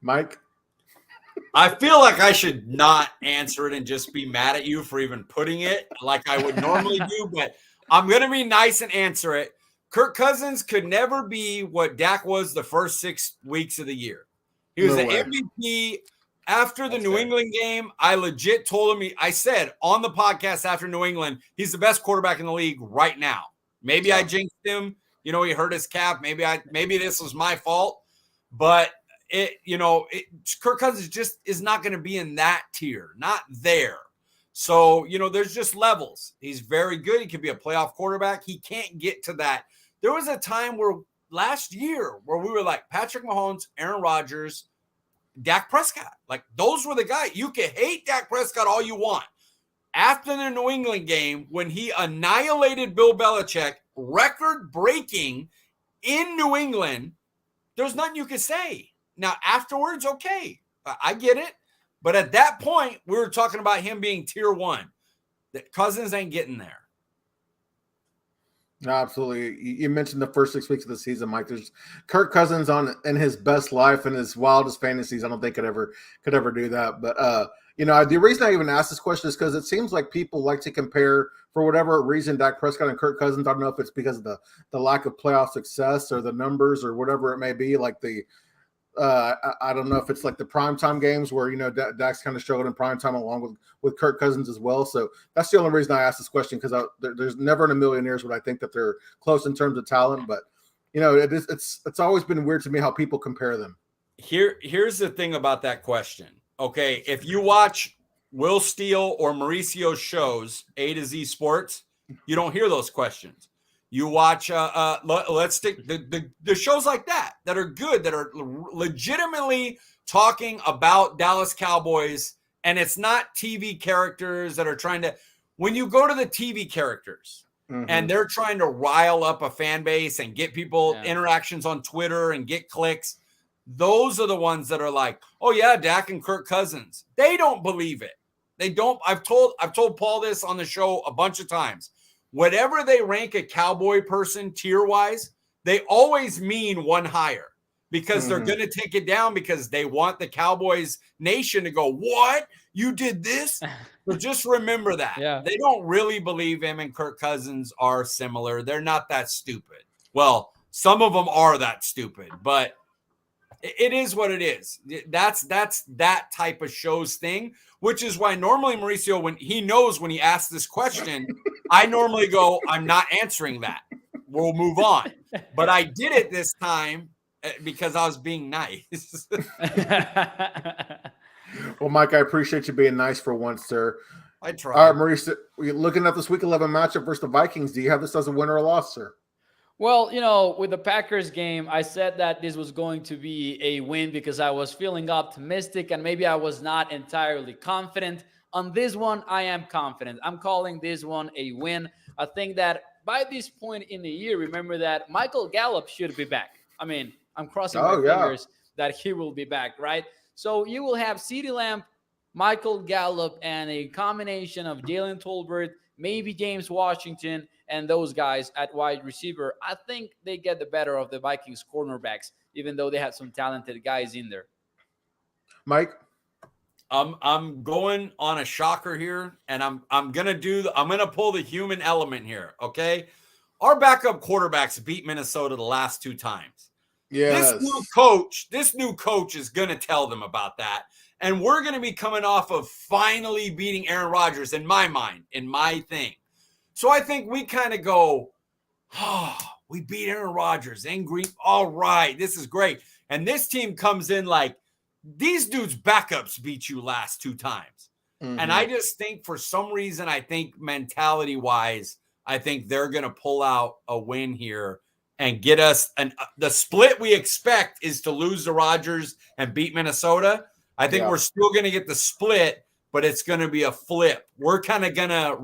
Mike? I feel like I should not answer it and just be mad at you for even putting it like I would normally do, but I'm going to be nice and answer it. Kirk Cousins could never be what Dak was the first 6 weeks of the year. He was MVP. After the New England game, I legit told him, I said on the podcast after New England, he's the best quarterback in the league right now. Maybe I jinxed him. He hurt his cap. Maybe this was my fault. But Kirk Cousins just is not going to be in that tier, not there. So, there's just levels. He's very good. He could be a playoff quarterback. He can't get to that. There was a time last year where we were like Patrick Mahomes, Aaron Rodgers, Dak Prescott. Like, those were the guys. You can hate Dak Prescott all you want. After the New England game, when he annihilated Bill Belichick, record-breaking in New England, there's nothing you can say. Now, afterwards, okay, I get it. But at that point, we were talking about him being tier 1. That Cousins ain't getting there. No, absolutely. You mentioned the first 6 weeks of the season, Mike. There's Kirk Cousins in his best life and his wildest fantasies. I don't think could ever do that. But the reason I even asked this question is because it seems like people like to compare, for whatever reason, Dak Prescott and Kirk Cousins. I don't know if it's because of the lack of playoff success or the numbers or whatever it may be. Like I don't know if it's like the primetime games where Dak's kind of struggled in primetime along with Kirk Cousins as well. So that's the only reason I asked this question, because there's never in a million years would I think that they're close in terms of talent. But it's always been weird to me how people compare them. Here's the thing about that question. Okay, if you watch Will Steele or Mauricio's shows, A to Z Sports, you don't hear those questions. You watch let's stick the shows like that are good, that are legitimately talking about Dallas Cowboys, and it's not TV characters that are trying to, when you go to the TV characters and they're trying to rile up a fan base and get people interactions on Twitter and get clicks, those are the ones that are like, oh yeah, Dak and Kirk Cousins. They don't believe it. They don't. I've told Paul this on the show a bunch of times. Whatever they rank a Cowboy person tier-wise, they always mean one higher, because they're going to take it down because they want the Cowboys nation to go, what? You did this? So just remember that. Yeah. They don't really believe him and Kirk Cousins are similar. They're not that stupid. Well, some of them are that stupid, but it is what it is. That's that type of show's thing, which is why normally Mauricio, when he knows when he asks this question, I normally go, I'm not answering that. We'll move on. But I did it this time because I was being nice. Well, Mike, I appreciate you being nice for once, sir. I try. All right, Mauricio, we're looking at this Week 11 matchup versus the Vikings. Do you have this as a win or a loss, sir? Well, with the Packers game, I said that this was going to be a win because I was feeling optimistic and maybe I was not entirely confident. On this one, I am confident. I'm calling this one a win. I think that by this point in the year, remember that Michael Gallup should be back. I mean, I'm crossing my fingers that he will be back, right? So you will have CeeDee Lamb, Michael Gallup, and a combination of Jalen Tolbert, maybe James Washington, and those guys at wide receiver. I think they get the better of the Vikings cornerbacks, even though they have some talented guys in there. Mike? I'm going on a shocker here, and I'm gonna pull the human element here. Okay, our backup quarterbacks beat Minnesota the last 2 times. Yes. This new coach is gonna tell them about that, and we're gonna be coming off of finally beating Aaron Rodgers in my mind, in my thing. So I think we kind of go, oh, we beat Aaron Rodgers, angry. All right, this is great. And this team comes in like, these dudes' backups beat you last 2 times. And I just think for some reason, I think mentality-wise, I think they're going to pull out a win here and get us. And the split we expect is to lose to Rodgers and beat Minnesota. I think we're still going to get the split, but it's going to be a flip. We're kind of going to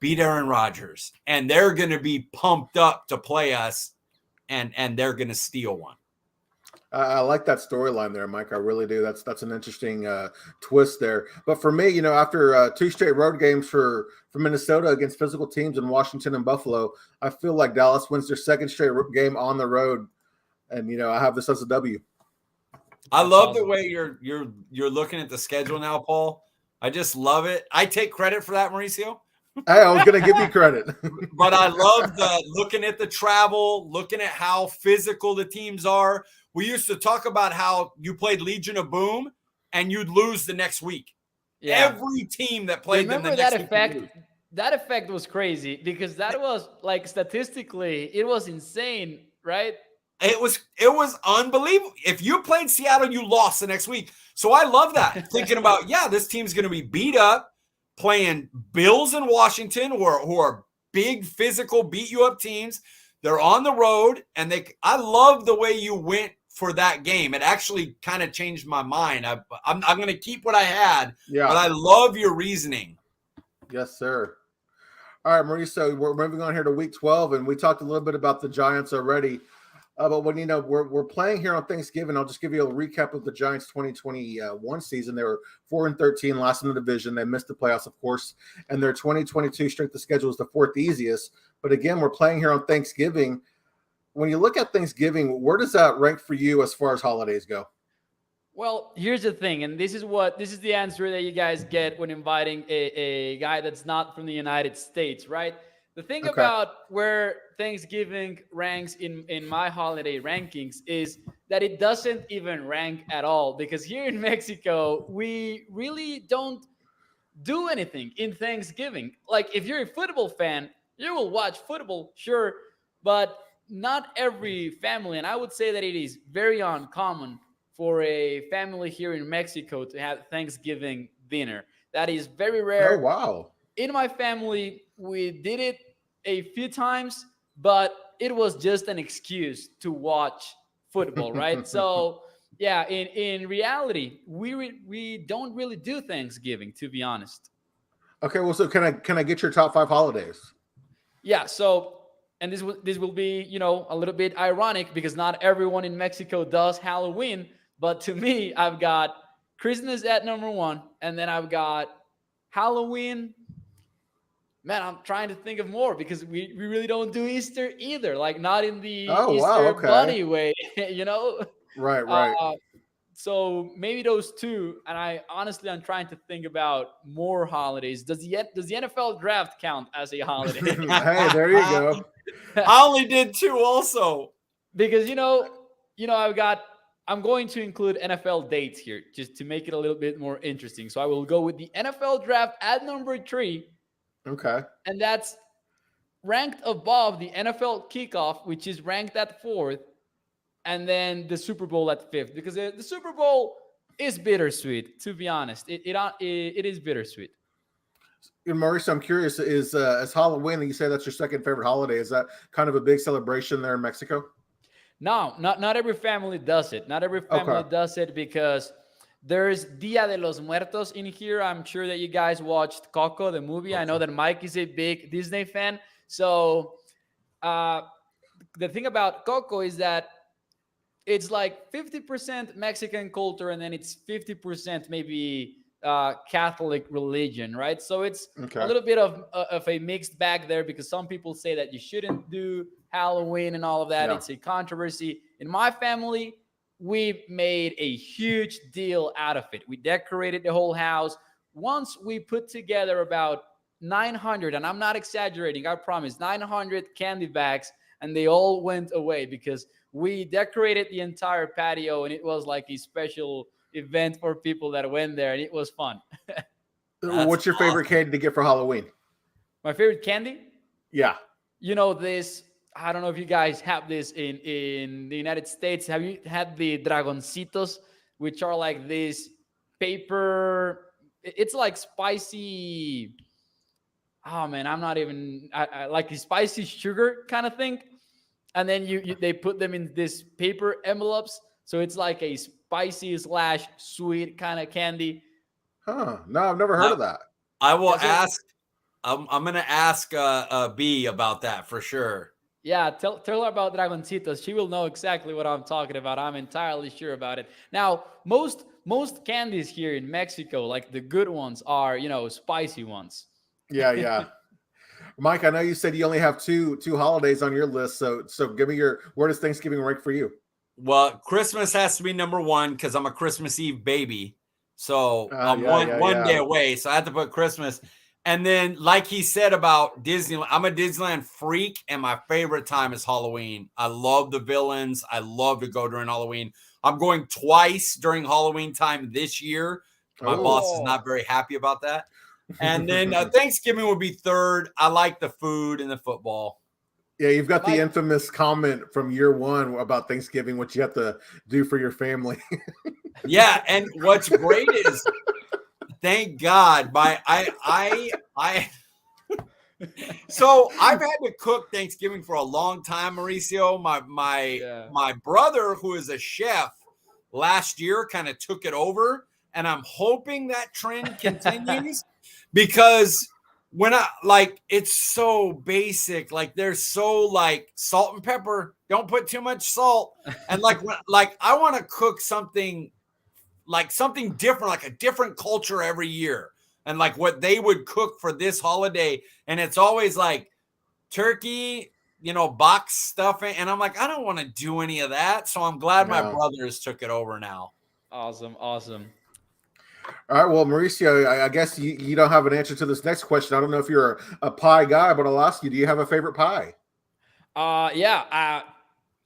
beat Aaron Rodgers, and they're going to be pumped up to play us, and they're going to steal one. I like that storyline there, Mike. I really do. That's an interesting twist there. But for me, after 2 straight road games for Minnesota against physical teams in Washington and Buffalo, I feel like Dallas wins their 2nd straight game on the road, and I have this as a W. I love the way you're looking at the schedule now, Paul. I just love it. I take credit for that, Mauricio. Hey, I was going to give you credit. But I love looking at the travel, looking at how physical the teams are. We used to talk about how you played Legion of Boom and you'd lose the next week. Yeah. Every team that played them the next week. That effect was crazy because that was statistically, it was insane, right? It was unbelievable. If you played Seattle, you lost the next week. So I love that. Thinking about, this team's going to be beat up, playing Bills in Washington, who are big, physical, beat you up teams. They're on the road, and I love the way you went for that game. It actually kind of changed my mind. I'm going to keep what I had, but I love your reasoning. Yes, sir. All right, Mauricio, we're moving on here to Week 12, and we talked a little bit about the Giants already. But when we're playing here on Thanksgiving, I'll just give you a recap of the Giants' 2021 season. They were 4-13, last in the division. They missed the playoffs, of course, and their 2022 strength of schedule is the 4th easiest. But again, we're playing here on Thanksgiving. When you look at Thanksgiving, where does that rank for you as far as holidays go? Well, here's the thing, and this is the answer that you guys get when inviting a guy that's not from the United States, right? The thing about where Thanksgiving ranks in my holiday rankings is that it doesn't even rank at all, because here in Mexico, we really don't do anything in Thanksgiving. Like, if you're a football fan, you will watch football, sure, but not every family, and I would say that it is very uncommon for a family here in Mexico to have Thanksgiving dinner. That is very rare. Oh, wow. In my family, we did it a few times, but it was just an excuse to watch football, right? So, yeah, in reality, we don't really do Thanksgiving, to be honest. Okay, well, so can I get your top 5 holidays? Yeah, so and this will be, you know, a little bit ironic because not everyone in Mexico does Halloween, but to me, I've got Christmas at number 1, and then I've got Halloween. Man, I'm trying to think of more because we really don't do Easter either. Like not in the Easter bunny way, you know? Right, right. So maybe those 2. And I'm trying to think about more holidays. Does the NFL draft count as a holiday? Hey, there you go. I only did 2 also. Because I'm going to include NFL dates here just to make it a little bit more interesting. So I will go with the NFL draft at number 3. Okay. And that's ranked above the NFL kickoff, which is ranked at 4th, and then the Super Bowl at 5th, because the Super Bowl is bittersweet, to be honest. It is bittersweet. And Mauricio, I'm curious, is Halloween, you say that's your second favorite holiday, is that kind of a big celebration there in Mexico? No, not every family does it. Not every family does it because there's Dia de los Muertos in here. I'm sure that you guys watched Coco, the movie. I know that Mike is a big Disney fan. So the thing about Coco is that it's like 50% Mexican culture and then it's 50% maybe Catholic religion, right? So it's a little bit of a mixed bag there because some people say that you shouldn't do Halloween and all of that. Yeah. It's a controversy. In my family, we made a huge deal out of it. We decorated the whole house. Once we put together about 900, and I'm not exaggerating, I promise, 900 candy bags, and they all went away because we decorated the entire patio, and it was like a special event for people that went there, and it was fun. What's your favorite candy to get for Halloween? My favorite candy? Yeah. You know, this, I don't know if you guys have this in the United States. Have you had the dragoncitos, which are like this paper? It's like spicy. Oh man, I'm not even I like a spicy sugar kind of thing. And then they put them in this paper envelopes, so it's like a spicy / sweet kind of candy. Huh? No, I've never heard of that. I will ask. I'm gonna ask B about that for sure. Yeah, tell her about Dragoncitos. She will know exactly what I'm talking about. I'm entirely sure about it. Now, most candies here in Mexico, like the good ones, are, you know, spicy ones. Yeah. Mike, I know you said you only have two holidays on your list, so give me where does Thanksgiving rank for you? Well, Christmas has to be number 1 because I'm a Christmas Eve baby. So I'm one day away. So I have to put Christmas. And then, like he said about Disneyland, I'm a Disneyland freak, and my favorite time is Halloween. I love the villains. I love to go during Halloween. I'm going twice during Halloween time this year. My boss is not very happy about that. And then Thanksgiving would be 3rd. I like the food and the football. Yeah, you've got the infamous comment from year 1 about Thanksgiving, what you have to do for your family. Yeah, and what's great is, thank God, so I've had to cook Thanksgiving for a long time, Mauricio. My brother, who is a chef, last year kind of took it over, and I'm hoping that trend continues because when it's so basic, like they're so like salt and pepper, don't put too much salt, and I want to cook something different, like a different culture every year, and like what they would cook for this holiday, and it's always like turkey, you know, box stuffing, and I'm like, I don't want to do any of that, so I'm glad my brothers took it over now. Awesome. All right, well, Mauricio, I guess you don't have an answer to this next question. I don't know if you're a pie guy, but I'll ask you, do you have a favorite pie?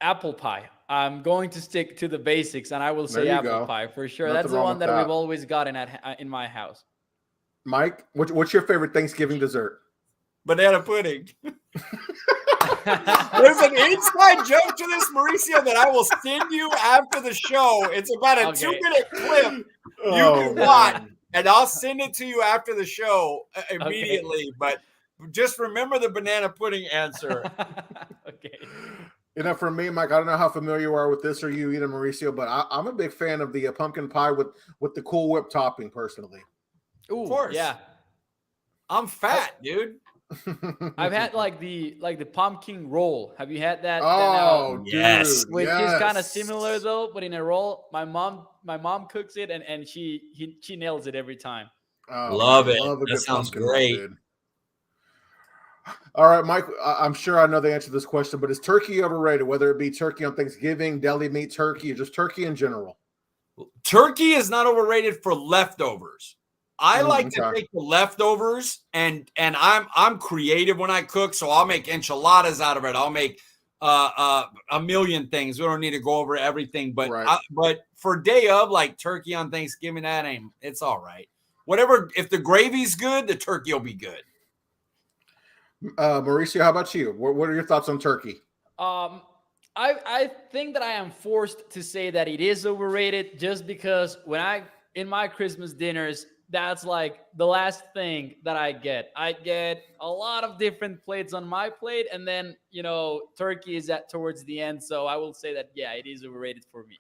Apple pie. I'm going to stick to the basics, and I will say apple pie for sure. Nothing That's the one that we've always gotten in my house. Mike, what's your favorite Thanksgiving dessert? Banana pudding. There's an inside joke to this, Mauricio, that I will send you after the show. It's about a 2-minute clip you can watch, and I'll send it to you after the show immediately. Okay. But just remember the banana pudding answer. Okay. For me, Mike, I don't know how familiar you are with this or you either, Mauricio, but I'm a big fan of the pumpkin pie with the Cool Whip topping, personally. Ooh, of course. Yeah. I'm fat, dude. I've had like the pumpkin roll. Have you had that? Oh, yes. Which is kind of similar though, but in a roll. My mom cooks it, and she nails it every time. Oh, love it. That sounds great. Roll, all right, Mike, I'm sure I know the answer to this question, but is turkey overrated, whether it be turkey on Thanksgiving, deli meat turkey, or just turkey in general? Turkey is not overrated for leftovers. I like to take the leftovers, and I'm creative when I cook, so I'll make enchiladas out of it. I'll make a million things. We don't need to go over everything, but but for day of, like turkey on Thanksgiving, it's all right. Whatever, if the gravy's good, the turkey will be good. Mauricio, how about you? What are your thoughts on turkey? I think that I am forced to say that it is overrated, just because in my Christmas dinners, that's like the last thing that I get. I get a lot of different plates on my plate, and then turkey is towards the end. So I will say that it is overrated for me.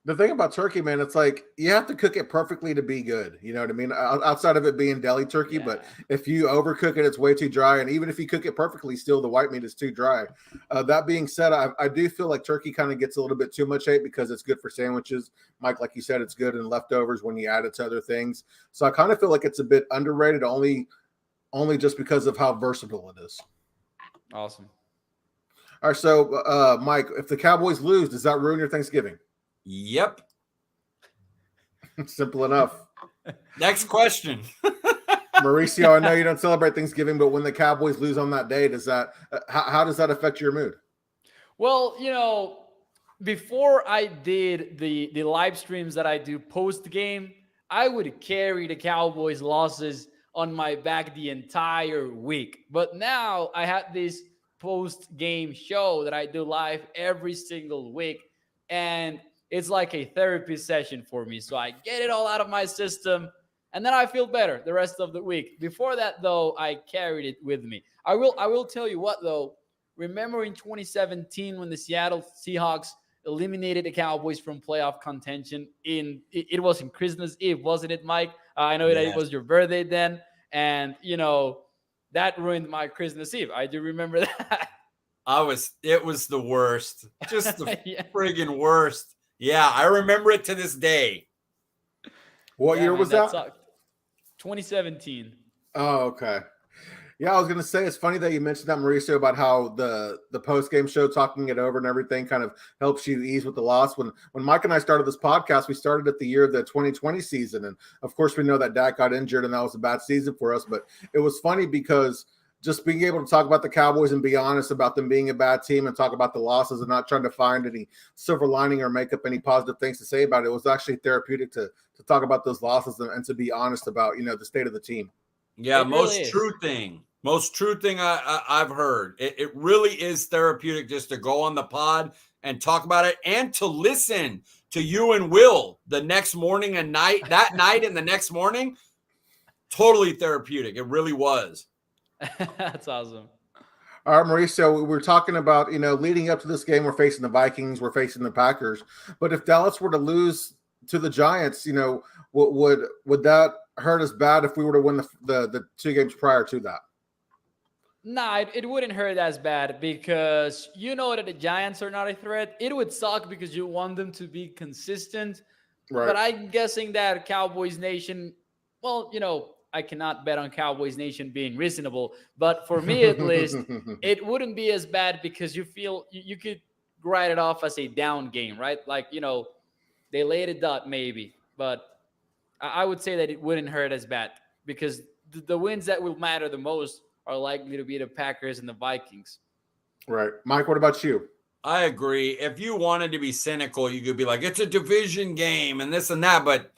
The thing about turkey, man, it's like you have to cook it perfectly to be good. You know what I mean? Outside of it being deli turkey, but if you overcook it, it's way too dry. And even if you cook it perfectly, still the white meat is too dry. That being said, I do feel like turkey kind of gets a little bit too much hate because it's good for sandwiches. Mike, like you said, it's good in leftovers when you add it to other things. So I kind of feel like it's a bit underrated, only just because of how versatile it is. Awesome. All right, so Mike, if the Cowboys lose, does that ruin your Thanksgiving? Yep. Simple enough. Next question. Mauricio, I know you don't celebrate Thanksgiving, but when the Cowboys lose on that day, does that how does that affect your mood? Well, before I did the live streams that I do post game, I would carry the Cowboys losses on my back the entire week. But now I have this post game show that I do live every single week, and it's like a therapy session for me. So I get it all out of my system, and then I feel better the rest of the week. Before that, though, I carried it with me. I will tell you what, though. Remember in 2017 when the Seattle Seahawks eliminated the Cowboys from playoff contention? It was in Christmas Eve, wasn't it, Mike? I know that it was your birthday then, and that ruined my Christmas Eve. I do remember that. It was the worst. Just the friggin' worst. Yeah, I remember it to this day. What year was that? 2017. Oh, okay. Yeah, I was going to say, it's funny that you mentioned that, Mauricio, about how the post-game show, talking it over and everything, kind of helps you ease with the loss. When Mike and I started this podcast, we started at the year of the 2020 season. And, of course, we know that Dak got injured, and that was a bad season for us. But it was funny because just being able to talk about the Cowboys and be honest about them being a bad team and talk about the losses and not trying to find any silver lining or make up any positive things to say about it, was actually therapeutic to talk about those losses and to be honest about, the state of the team. Yeah, most true thing I've heard. It really is therapeutic just to go on the pod and talk about it, and to listen to you and Will the next morning and that night and the next morning. Totally therapeutic. It really was. That's awesome. All right, Mauricio, we're talking about, leading up to this game, we're facing the Vikings, we're facing the Packers. But if Dallas were to lose to the Giants, would that hurt us bad if we were to win the two games prior to that? Nah, it wouldn't hurt as bad, because that the Giants are not a threat. It would suck because you want them to be consistent. Right. But I'm guessing that Cowboys Nation, well, I cannot bet on Cowboys Nation being reasonable, but for me at least, it wouldn't be as bad, because you feel you could write it off as a down game, right? Like, they laid a dot maybe, but I would say that it wouldn't hurt as bad, because the wins that will matter the most are likely to be the Packers and the Vikings. Right. Mike, what about you? I agree. If you wanted to be cynical, you could be like, it's a division game and this and that, but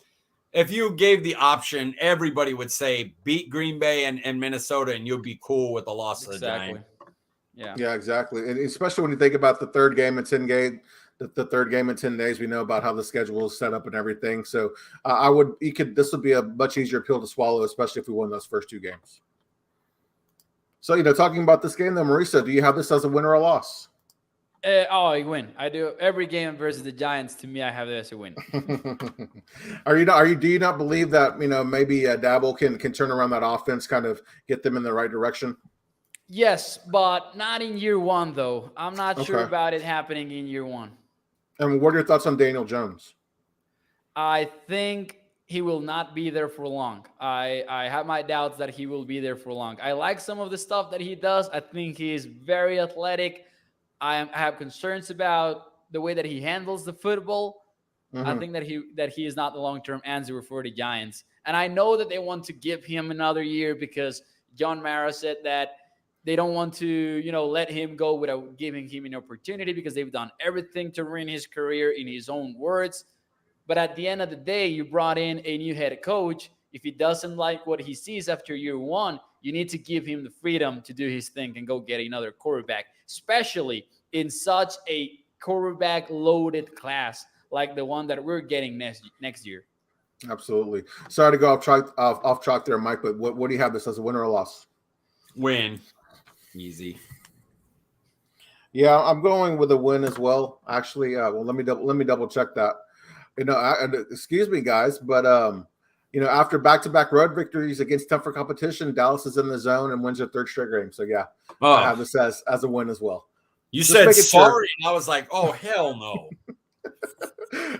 if you gave the option, everybody would say beat Green Bay and Minnesota, and you'll be cool with the loss of the Giants. Yeah, exactly. And especially when you think about the third game in 10 days, the third game in 10 days, we know about how the schedule is set up and everything. So this would be a much easier pill to swallow, especially if we won those first 2 games. So, talking about this game, then, Mauricio, do you have this as a win or a loss? I win. I do. Every game versus the Giants, to me, I have it as a win. Do you not believe that, maybe Dabble can turn around that offense, kind of get them in the right direction? Yes, but not in year 1, though. I'm not sure about it happening in year 1. And what are your thoughts on Daniel Jones? I think he will not be there for long. I have my doubts that he will be there for long. I like some of the stuff that he does. I think he is very athletic. I have concerns about the way that he handles the football. Mm-hmm. I think that he is not the long-term answer for the Giants. And I know that they want to give him another year because John Mara said that they don't want to, let him go without giving him an opportunity because they've done everything to ruin his career, in his own words. But at the end of the day, you brought in a new head coach. If he doesn't like what he sees after year 1, you need to give him the freedom to do his thing and go get another quarterback, especially in such a quarterback-loaded class like the one that we're getting next year. Absolutely. Sorry to go off track there, Mike, but what do you have this as, a win or a loss? Win. Easy. Yeah, I'm going with a win as well. Actually, let me double check that. Excuse me, guys, but after back-to-back road victories against tougher competition, Dallas is in the zone and wins their 3rd straight game. So yeah, I have this as a win as well. You said sorry, and I was like, oh hell no.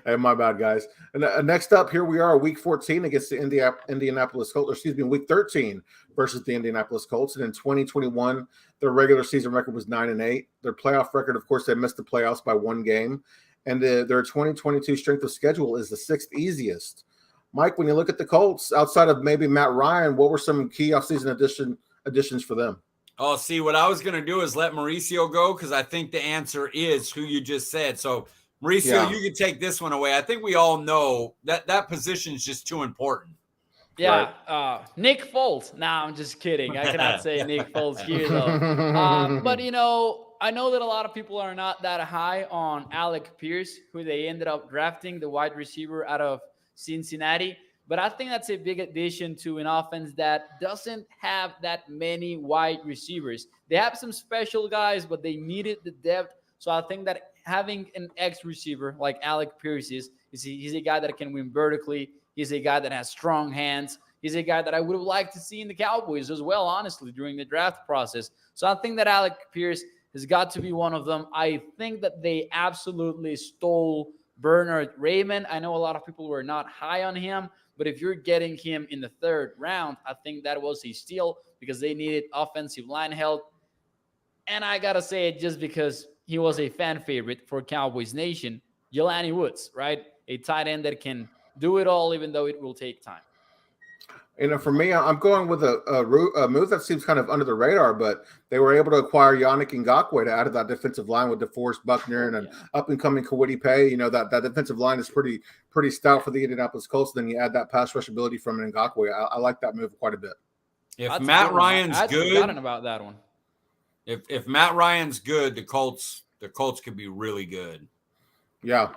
Hey, my bad, guys. And next up, here we are, Week 14 against the Indianapolis Colts. Week 13 versus the Indianapolis Colts. And in 2021, their regular season record was 9-8. Their playoff record, of course, they missed the playoffs by 1 game. And their 2022 strength of schedule is the 6th easiest. Mike, when you look at the Colts, outside of maybe Matt Ryan, what were some key offseason additions for them? Oh, see, what I was going to do is let Mauricio go because I think the answer is who you just said. So, Mauricio, you can take this one away. I think we all know that position is just too important. Yeah, right. Nick Foles. Nah, I'm just kidding. I cannot say Nick Foles here, though. But, I know that a lot of people are not that high on Alec Pierce, who they ended up drafting, the wide receiver out of Cincinnati. But I think that's a big addition to an offense that doesn't have that many wide receivers. They have some special guys, but they needed the depth. So I think that having an ex-receiver like Alec Pierce he's a guy that can win vertically. He's a guy that has strong hands. He's a guy that I would have liked to see in the Cowboys as well, honestly, during the draft process. So I think that Alec Pierce has got to be one of them. I think that they absolutely stole Bernard Raymond. I know a lot of people were not high on him, but if you're getting him in the 3rd round, I think that was a steal because they needed offensive line help. And I got to say it just because he was a fan favorite for Cowboys Nation, Jelani Woods, right? A tight end that can do it all, even though it will take time. For me, I'm going with a move that seems kind of under the radar, but they were able to acquire Yannick Ngakoue to add to that defensive line with DeForest Buckner and an up-and-coming Kwity Paye. That defensive line is pretty stout for the Indianapolis Colts. Then you add that pass rush ability from Ngakoue. I like that move quite a bit. If Matt Ryan's good, forgotten about that one. If Matt Ryan's good, the Colts could be really good. Yeah.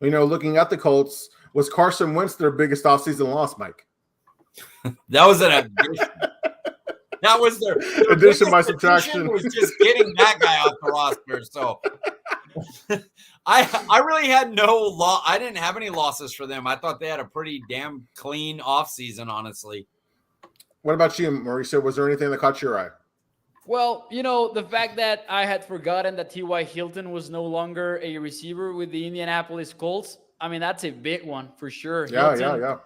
Looking at the Colts, was Carson Wentz their biggest offseason loss, Mike? That was an addition. That was their addition by subtraction. Was just getting that guy off the roster. So I really had no loss. I didn't have any losses for them. I thought they had a pretty damn clean offseason, honestly. What about you, Mauricio? Was there anything that caught your eye? Well, the fact that I had forgotten that T.Y. Hilton was no longer a receiver with the Indianapolis Colts. I mean, that's a big one for sure. Yeah.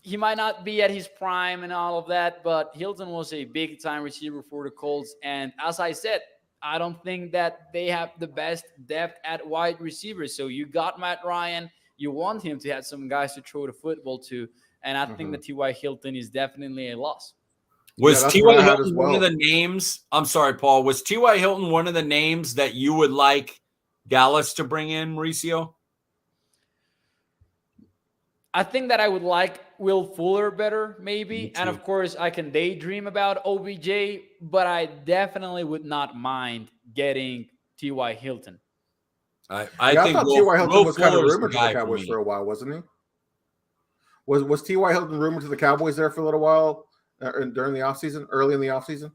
He might not be at his prime and all of that, but Hilton was a big-time receiver for the Colts. And as I said, I don't think that they have the best depth at wide receivers. So you got Matt Ryan. You want him to have some guys to throw the football to. And I think that T.Y. Hilton is definitely a loss. Was T.Y. Hilton one of the names? I'm sorry, Paul. Was T.Y. Hilton one of the names that you would like Dallas to bring in, Mauricio? I think that I would like Will Fuller better, maybe. And of course, I can daydream about OBJ, but I definitely would not mind getting T.Y. Hilton. I I thought T.Y. Hilton was kind of Fuller's rumored to the Cowboys for a while, wasn't he? Was T.Y. Hilton rumored to the Cowboys there for a little while during the offseason, early in the offseason?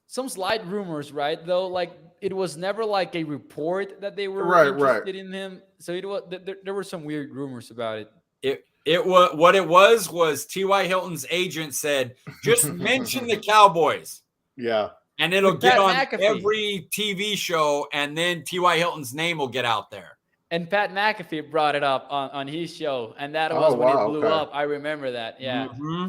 Some slight rumors, right? Though, like, it was never like a report that they were interested in him. So it was there were some weird rumors about it. It was what it was T.Y. Hilton's agent said, just mention the Cowboys. Yeah. And it'll get on every TV show, and then T.Y. Hilton's name will get out there. And Pat McAfee brought it up on his show, and that was when it blew up. I remember that. Yeah. Mm-hmm.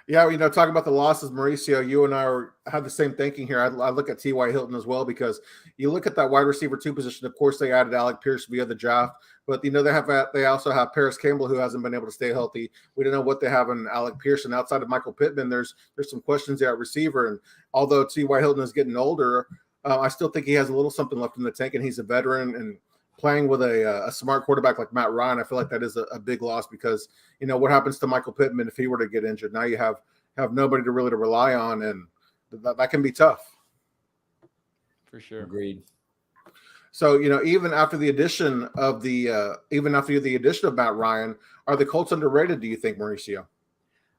Yeah, talking about the losses, Mauricio, you and I have the same thinking here. I look at T.Y. Hilton as well, because you look at that wide receiver 2 position. Of course, they added Alec Pierce via the draft, but they also have Paris Campbell, who hasn't been able to stay healthy. We don't know what they have in Alec Pierce, and outside of Michael Pittman, there's some questions there at receiver. And although T.Y. Hilton is getting older, I still think he has a little something left in the tank, and he's a veteran. And playing with a smart quarterback like Matt Ryan, I feel like that is a big loss, because what happens to Michael Pittman if he were to get injured? Now you have nobody to really rely on, and that can be tough. For sure. Agreed. So even after the addition of Matt Ryan, are the Colts underrated, do you think, Mauricio?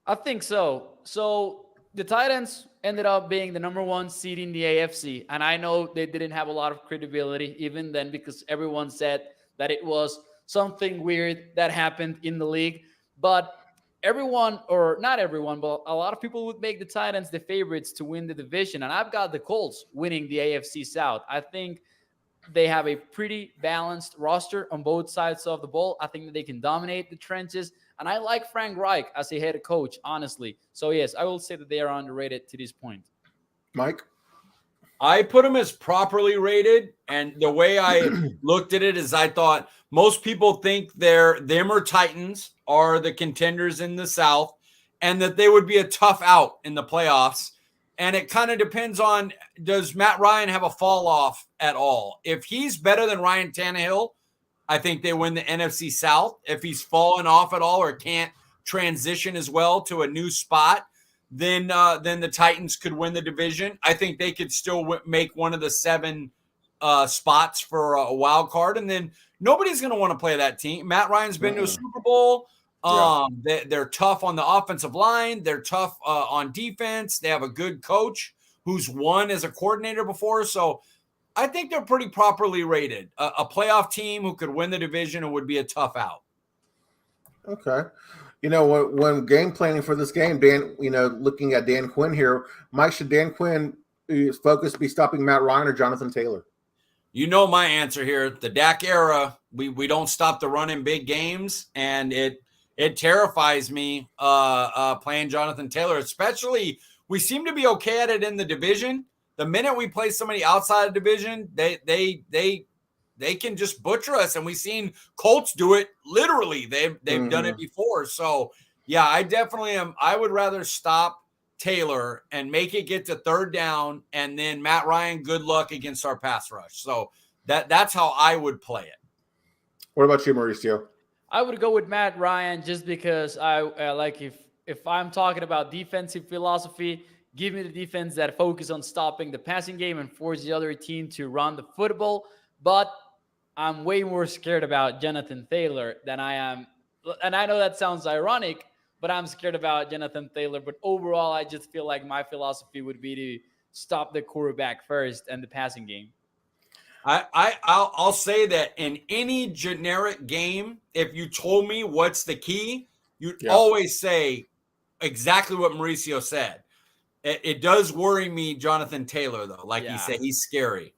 I think so. So the Titans ended up being the number 1 seed in the AFC. And I know they didn't have a lot of credibility even then, because everyone said that it was something weird that happened in the league. But everyone, or not everyone, but a lot of people would make the Titans the favorites to win the division. And I've got the Colts winning the AFC South. I think they have a pretty balanced roster on both sides of the ball. I think that they can dominate the trenches. And I like Frank Reich as a head coach, honestly. So, yes, I will say that they are underrated to this point. Mike? I put them as properly rated. And the way I looked at it is I thought most people think them or Titans are the contenders in the South, and that they would be a tough out in the playoffs. And it kind of depends on, does Matt Ryan have a fall off at all? If he's better than Ryan Tannehill, I think they win the NFC South. If he's fallen off at all or can't transition as well to a new spot, then the Titans could win the division. I think they could still make one of the 7 spots for a wild card. And then nobody's going to want to play that team. Matt Ryan's been to a Super Bowl. They're tough on the offensive line. They're tough on defense. They have a good coach who's won as a coordinator before. So I think they're pretty properly rated. A playoff team who could win the division and would be a tough out. Okay. When game planning for this game, Dan, looking at Dan Quinn here, Mike, should Dan Quinn's focus be stopping Matt Ryan or Jonathan Taylor? You know my answer here. The Dak era, we don't stop the run in big games, and it terrifies me playing Jonathan Taylor, especially we seem to be okay at it in the division. The minute we play somebody outside of division, they can just butcher us. And we've seen Colts do it literally. They've done it before. So yeah, I definitely am. I would rather stop Taylor and make it get to 3rd down, and then Matt Ryan, good luck against our pass rush. So that's how I would play it. What about you, Mauricio? I would go with Matt Ryan just because I like if I'm talking about defensive philosophy, give me the defense that focus on stopping the passing game and force the other team to run the football. But I'm way more scared about Jonathan Taylor than I am. And I know that sounds ironic, but I'm scared about Jonathan Taylor. But overall, I just feel like my philosophy would be to stop the quarterback first and the passing game. I'll say that in any generic game, if you told me what's the key, you'd always say exactly what Mauricio said. It does worry me, Jonathan Taylor, though. Like you said, he's scary.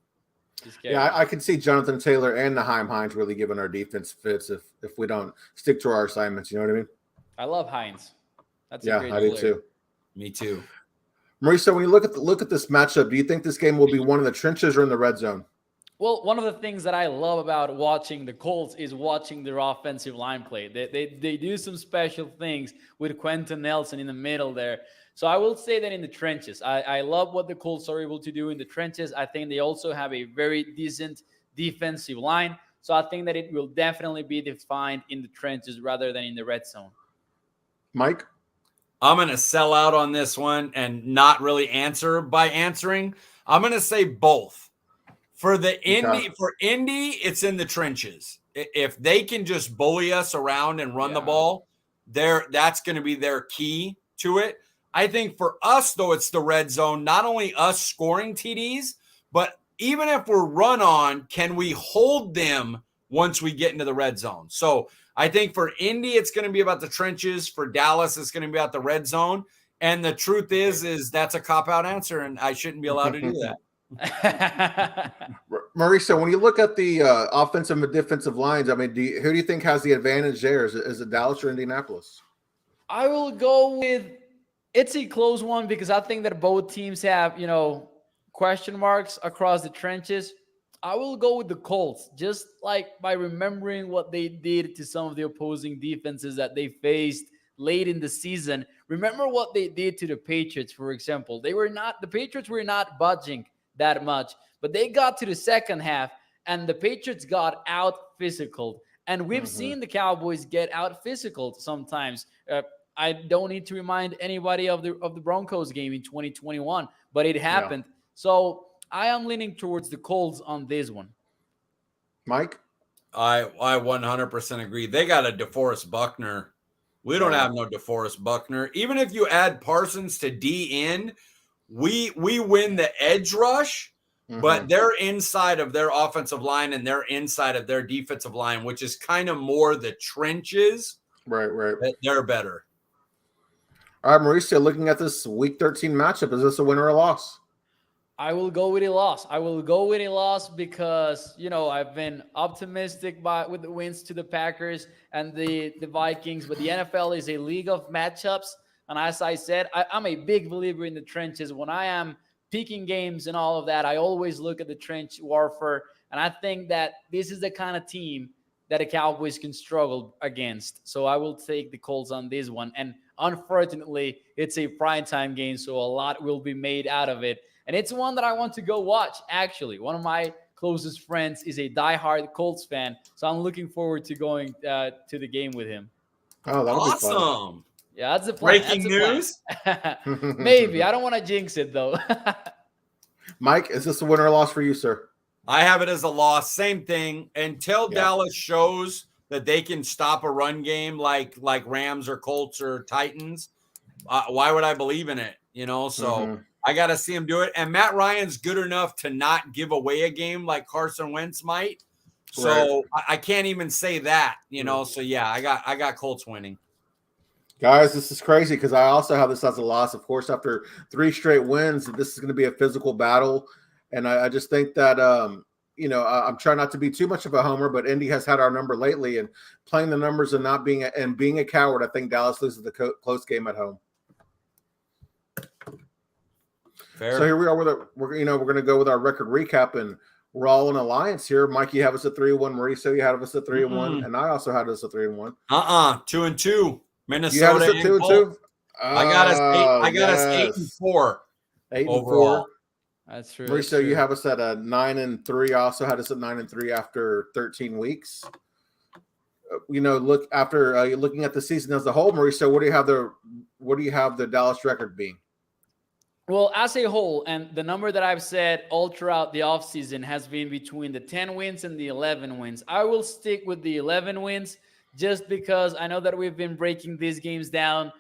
Yeah, I can see Jonathan Taylor and Naheem Hines really giving our defense fits if we don't stick to our assignments. You know what I mean? I love Hines. That's a great player. I do too. Me too. Mauricio, when you look at this matchup, do you think this game will be one in the trenches or in the red zone? Well, one of the things that I love about watching the Colts is watching their offensive line play. They do some special things with Quentin Nelson in the middle there. So I will say that in the trenches, I love what the Colts are able to do in the trenches. I think they also have a very decent defensive line. So I think that it will definitely be defined in the trenches rather than in the red zone. Mike? I'm going to sell out on this one and not really answer by answering. I'm going to say both. For Indy, it's in the trenches. If they can just bully us around and run the ball, that's going to be their key to it. I think for us, though, it's the red zone. Not only us scoring TDs, but even if we're run on, can we hold them once we get into the red zone? So I think for Indy, it's going to be about the trenches. For Dallas, it's going to be about the red zone. And the truth is that's a cop-out answer, and I shouldn't be allowed to do that. Mauricio, when you look at the offensive and defensive lines, I mean, who do you think has the advantage there? Is it Dallas or Indianapolis? I will go with it's a close one because I think that both teams have, question marks across the trenches. I will go with the Colts, just like by remembering what they did to some of the opposing defenses that they faced late in the season. Remember what they did to the Patriots, for example. The Patriots were not budging that much, but they got to the second half and the Patriots got out physical. And we've seen the Cowboys get out physical sometimes. I don't need to remind anybody of the Broncos game in 2021, but it happened. Yeah. So I am leaning towards the Colts on this one. Mike? I 100% agree. They got a DeForest Buckner. We don't have no DeForest Buckner. Even if you add Parsons to DN, we win the edge rush, but they're inside of their offensive line and they're inside of their defensive line, which is kind of more the trenches. Right. They're better. All right, Mauricio, looking at this Week 13 matchup, is this a win or a loss? I will go with a loss. Because, I've been optimistic with the wins to the Packers and the Vikings, but the NFL is a league of matchups. And as I said, I'm a big believer in the trenches. When I am picking games and all of that, I always look at the trench warfare. And I think that this is the kind of team that the Cowboys can struggle against. So I will take the Colts on this one. And unfortunately, it's a primetime game, so a lot will be made out of it. And it's one that I want to go watch, actually. One of my closest friends is a diehard Colts fan. So I'm looking forward to going to the game with him. Oh, that'll be fun. Awesome. Yeah, that's the plan. Breaking news? Maybe. I don't want to jinx it, though. Mike, is this a win or a loss for you, sir? I have it as a loss. Same thing. Until Dallas shows that they can stop a run game like Rams or Colts or Titans, why would I believe in it? So I got to see him do it. And Matt Ryan's good enough to not give away a game like Carson Wentz might. So I can't even say that, So, yeah, I got Colts winning. Guys, this is crazy because I also have this as a loss. Of course, after 3 straight wins, this is going to be a physical battle. And I just think that, I'm trying not to be too much of a homer, but Indy has had our number lately. And playing the numbers and being a coward, I think Dallas loses the close game at home. Fair. So here we are we're going to go with our record recap, and we're all in alliance here. Mike, you have us at 3-1. Mauricio, you have us at 3-1, and I also had us at 3-1. 2-2. Minnesota. You had us at 2-2. I got us 8-4. 8-4. That's true. Mauricio, you have us at 9-3. I also had us at 9-3 after 13 weeks. Look after looking at the season as a whole, Mauricio, what do you have the Dallas record being? Well, as a whole, and the number that I've said all throughout the offseason has been between the 10 wins and the 11 wins. I will stick with the 11 wins just because I know that we've been breaking these games down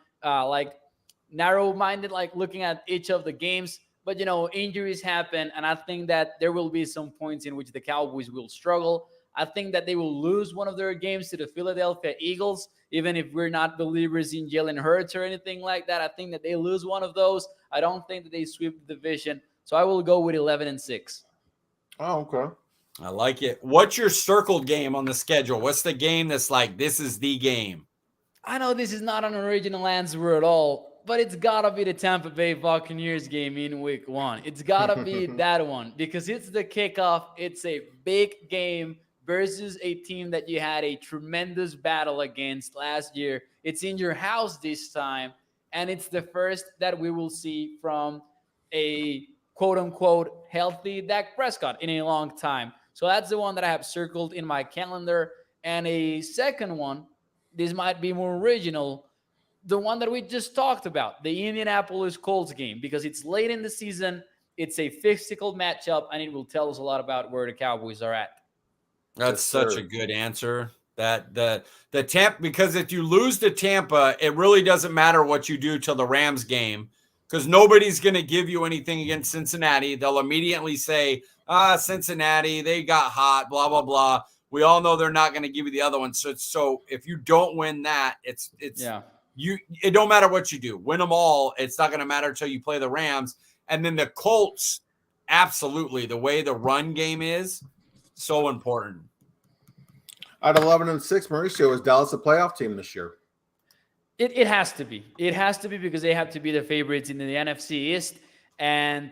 narrow-minded, looking at each of the games. But, injuries happen, and I think that there will be some points in which the Cowboys will struggle. I think that they will lose one of their games to the Philadelphia Eagles, even if we're not believers in Jalen Hurts or anything like that. I think that they lose one of those. I don't think that they sweep the division. So I will go with 11-6. Oh, okay. I like it. What's your circled game on the schedule? What's the game that's this is the game? I know this is not an original answer at all, but it's got to be the Tampa Bay Buccaneers game in week 1. It's got to be that one because it's the kickoff. It's a big game versus a team that you had a tremendous battle against last year. It's in your house this time, and it's the first that we will see from a quote-unquote healthy Dak Prescott in a long time. So that's the one that I have circled in my calendar. And a second one, this might be more original, the one that we just talked about, the Indianapolis Colts game, because it's late in the season. It's a physical matchup, and it will tell us a lot about where the Cowboys are at. That's such a good answer. That the Tampa, because if you lose to Tampa, it really doesn't matter what you do till the Rams game, because nobody's going to give you anything against Cincinnati. They'll immediately say, Cincinnati, they got hot, blah, blah, blah. We all know they're not going to give you the other one. So if you don't win that, it don't matter what you do. Win them all. It's not going to matter until you play the Rams. And then the Colts, absolutely, the way the run game is, so important. At 11-6, Mauricio, is Dallas a playoff team this year? It has to be. It has to be, because they have to be the favorites in the NFC East. And,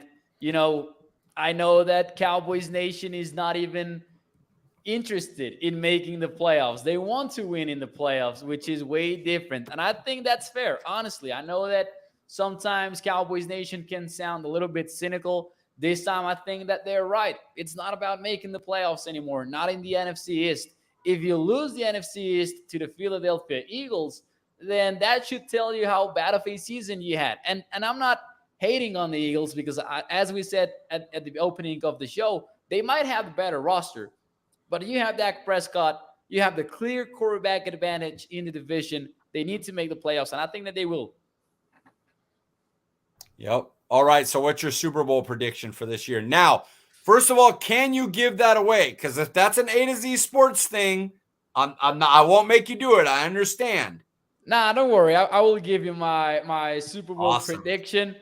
I know that Cowboys Nation is not even interested in making the playoffs. They want to win in the playoffs, which is way different. And I think that's fair. Honestly, I know that sometimes Cowboys Nation can sound a little bit cynical. This time, I think that they're right. It's not about making the playoffs anymore, not in the NFC East. If you lose the NFC East to the Philadelphia Eagles, then that should tell you how bad of a season you had. And I'm not hating on the Eagles, because as we said at the opening of the show, they might have a better roster. But you have Dak Prescott. You have the clear quarterback advantage in the division. They need to make the playoffs, and I think that they will. Yep. All right, so what's your Super Bowl prediction for this year? Now, first of all, can you give that away? Because if that's an A to Z sports thing, I won't make you do it. I understand. Nah, don't worry. I will give you my Super Bowl prediction.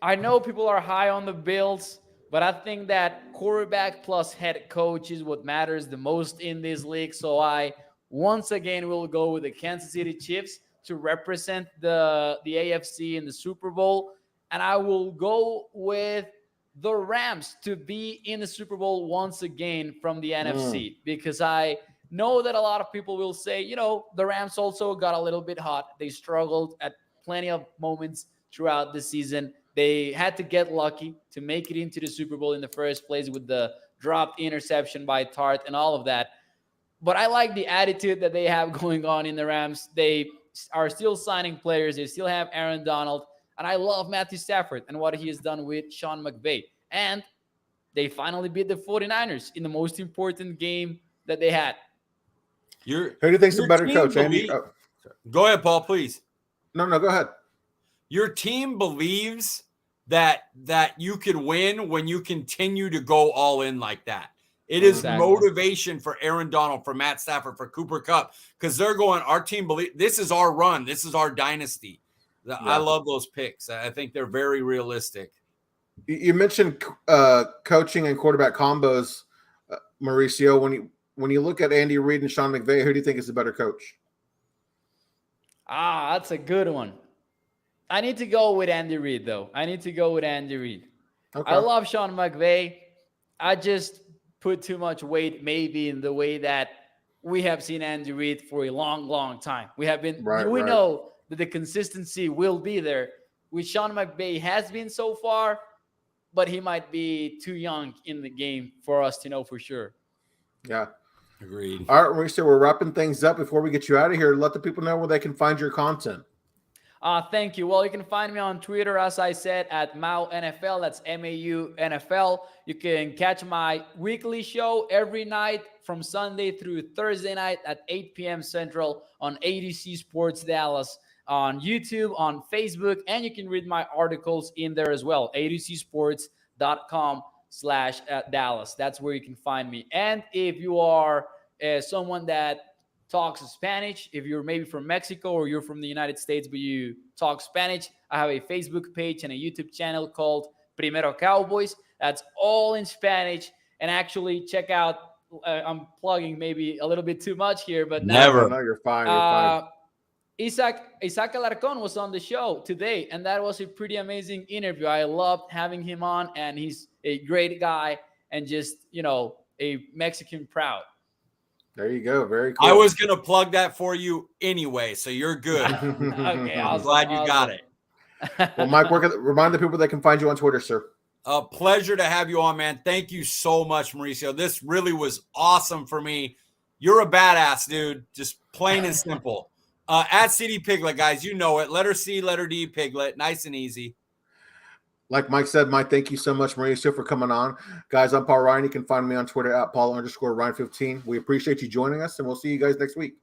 I know people are high on the Bills, but I think that quarterback plus head coach is what matters the most in this league. So I, once again, will go with the Kansas City Chiefs to represent the AFC in the Super Bowl. And I will go with the Rams to be in the Super Bowl once again from the NFC, because I know that a lot of people will say, the Rams also got a little bit hot. They struggled at plenty of moments throughout the season. They had to get lucky to make it into the Super Bowl in the first place with the dropped interception by Tart and all of that. But I like the attitude that they have going on in the Rams. They are still signing players. They still have Aaron Donald. And I love Matthew Stafford and what he has done with Sean McVay. And they finally beat the 49ers in the most important game that they had. Who do you think's the better coach, Andy? Go ahead, Paul, please. No, go ahead. Your team believes that you could win when you continue to go all in like that. It is motivation for Aaron Donald, for Matt Stafford, for Cooper Kupp, because they're going, our team believes this is our run. This is our dynasty. Yeah. I love those picks. I think they're very realistic. You mentioned coaching and quarterback combos, Mauricio. When you look at Andy Reid and Sean McVay, who do you think is the better coach? That's a good one. I need to go with Andy Reid, though. Okay. I love Sean McVay. I just put too much weight maybe in the way that we have seen Andy Reid for a long, long time. We know that the consistency will be there. With Sean McVay has been so far, but he might be too young in the game for us to know for sure. Yeah. Agreed. All right, Mauricio, we're wrapping things up. Before we get you out of here, let the people know where they can find your content. Thank you. Well, you can find me on Twitter, as I said, at MauNFL. That's MAU-NFL. You can catch my weekly show every night from Sunday through Thursday night at 8 p.m. Central on ADC Sports Dallas, on YouTube, on Facebook, and you can read my articles in there as well, adcsports.com/Dallas. That's where you can find me. And if you are someone that talks Spanish, if you're maybe from Mexico or you're from the United States but you talk Spanish, I have a Facebook page and a YouTube channel called Primero Cowboys. That's all in Spanish. And actually check out, I'm plugging maybe a little bit too much here, but never. No, you're fine. You're fine. Isaac Alarcón was on the show today, and that was a pretty amazing interview. I loved having him on, and he's a great guy and just, a Mexican proud. There you go. Very cool. I was going to plug that for you anyway, so you're good. Okay, I'm glad you got it. Well, Mike, remind the people they can find you on Twitter, sir. A pleasure to have you on, man. Thank you so much, Mauricio. This really was awesome for me. You're a badass, dude. Just plain and simple. At CeeDee Piglet, guys. You know it. Letter C, letter D, Piglet. Nice and easy. Like Mike said, Mike, thank you so much, Mauricio, for coming on. Guys, I'm Paul Ryan. You can find me on Twitter at Paul_Ryan15. We appreciate you joining us, and we'll see you guys next week.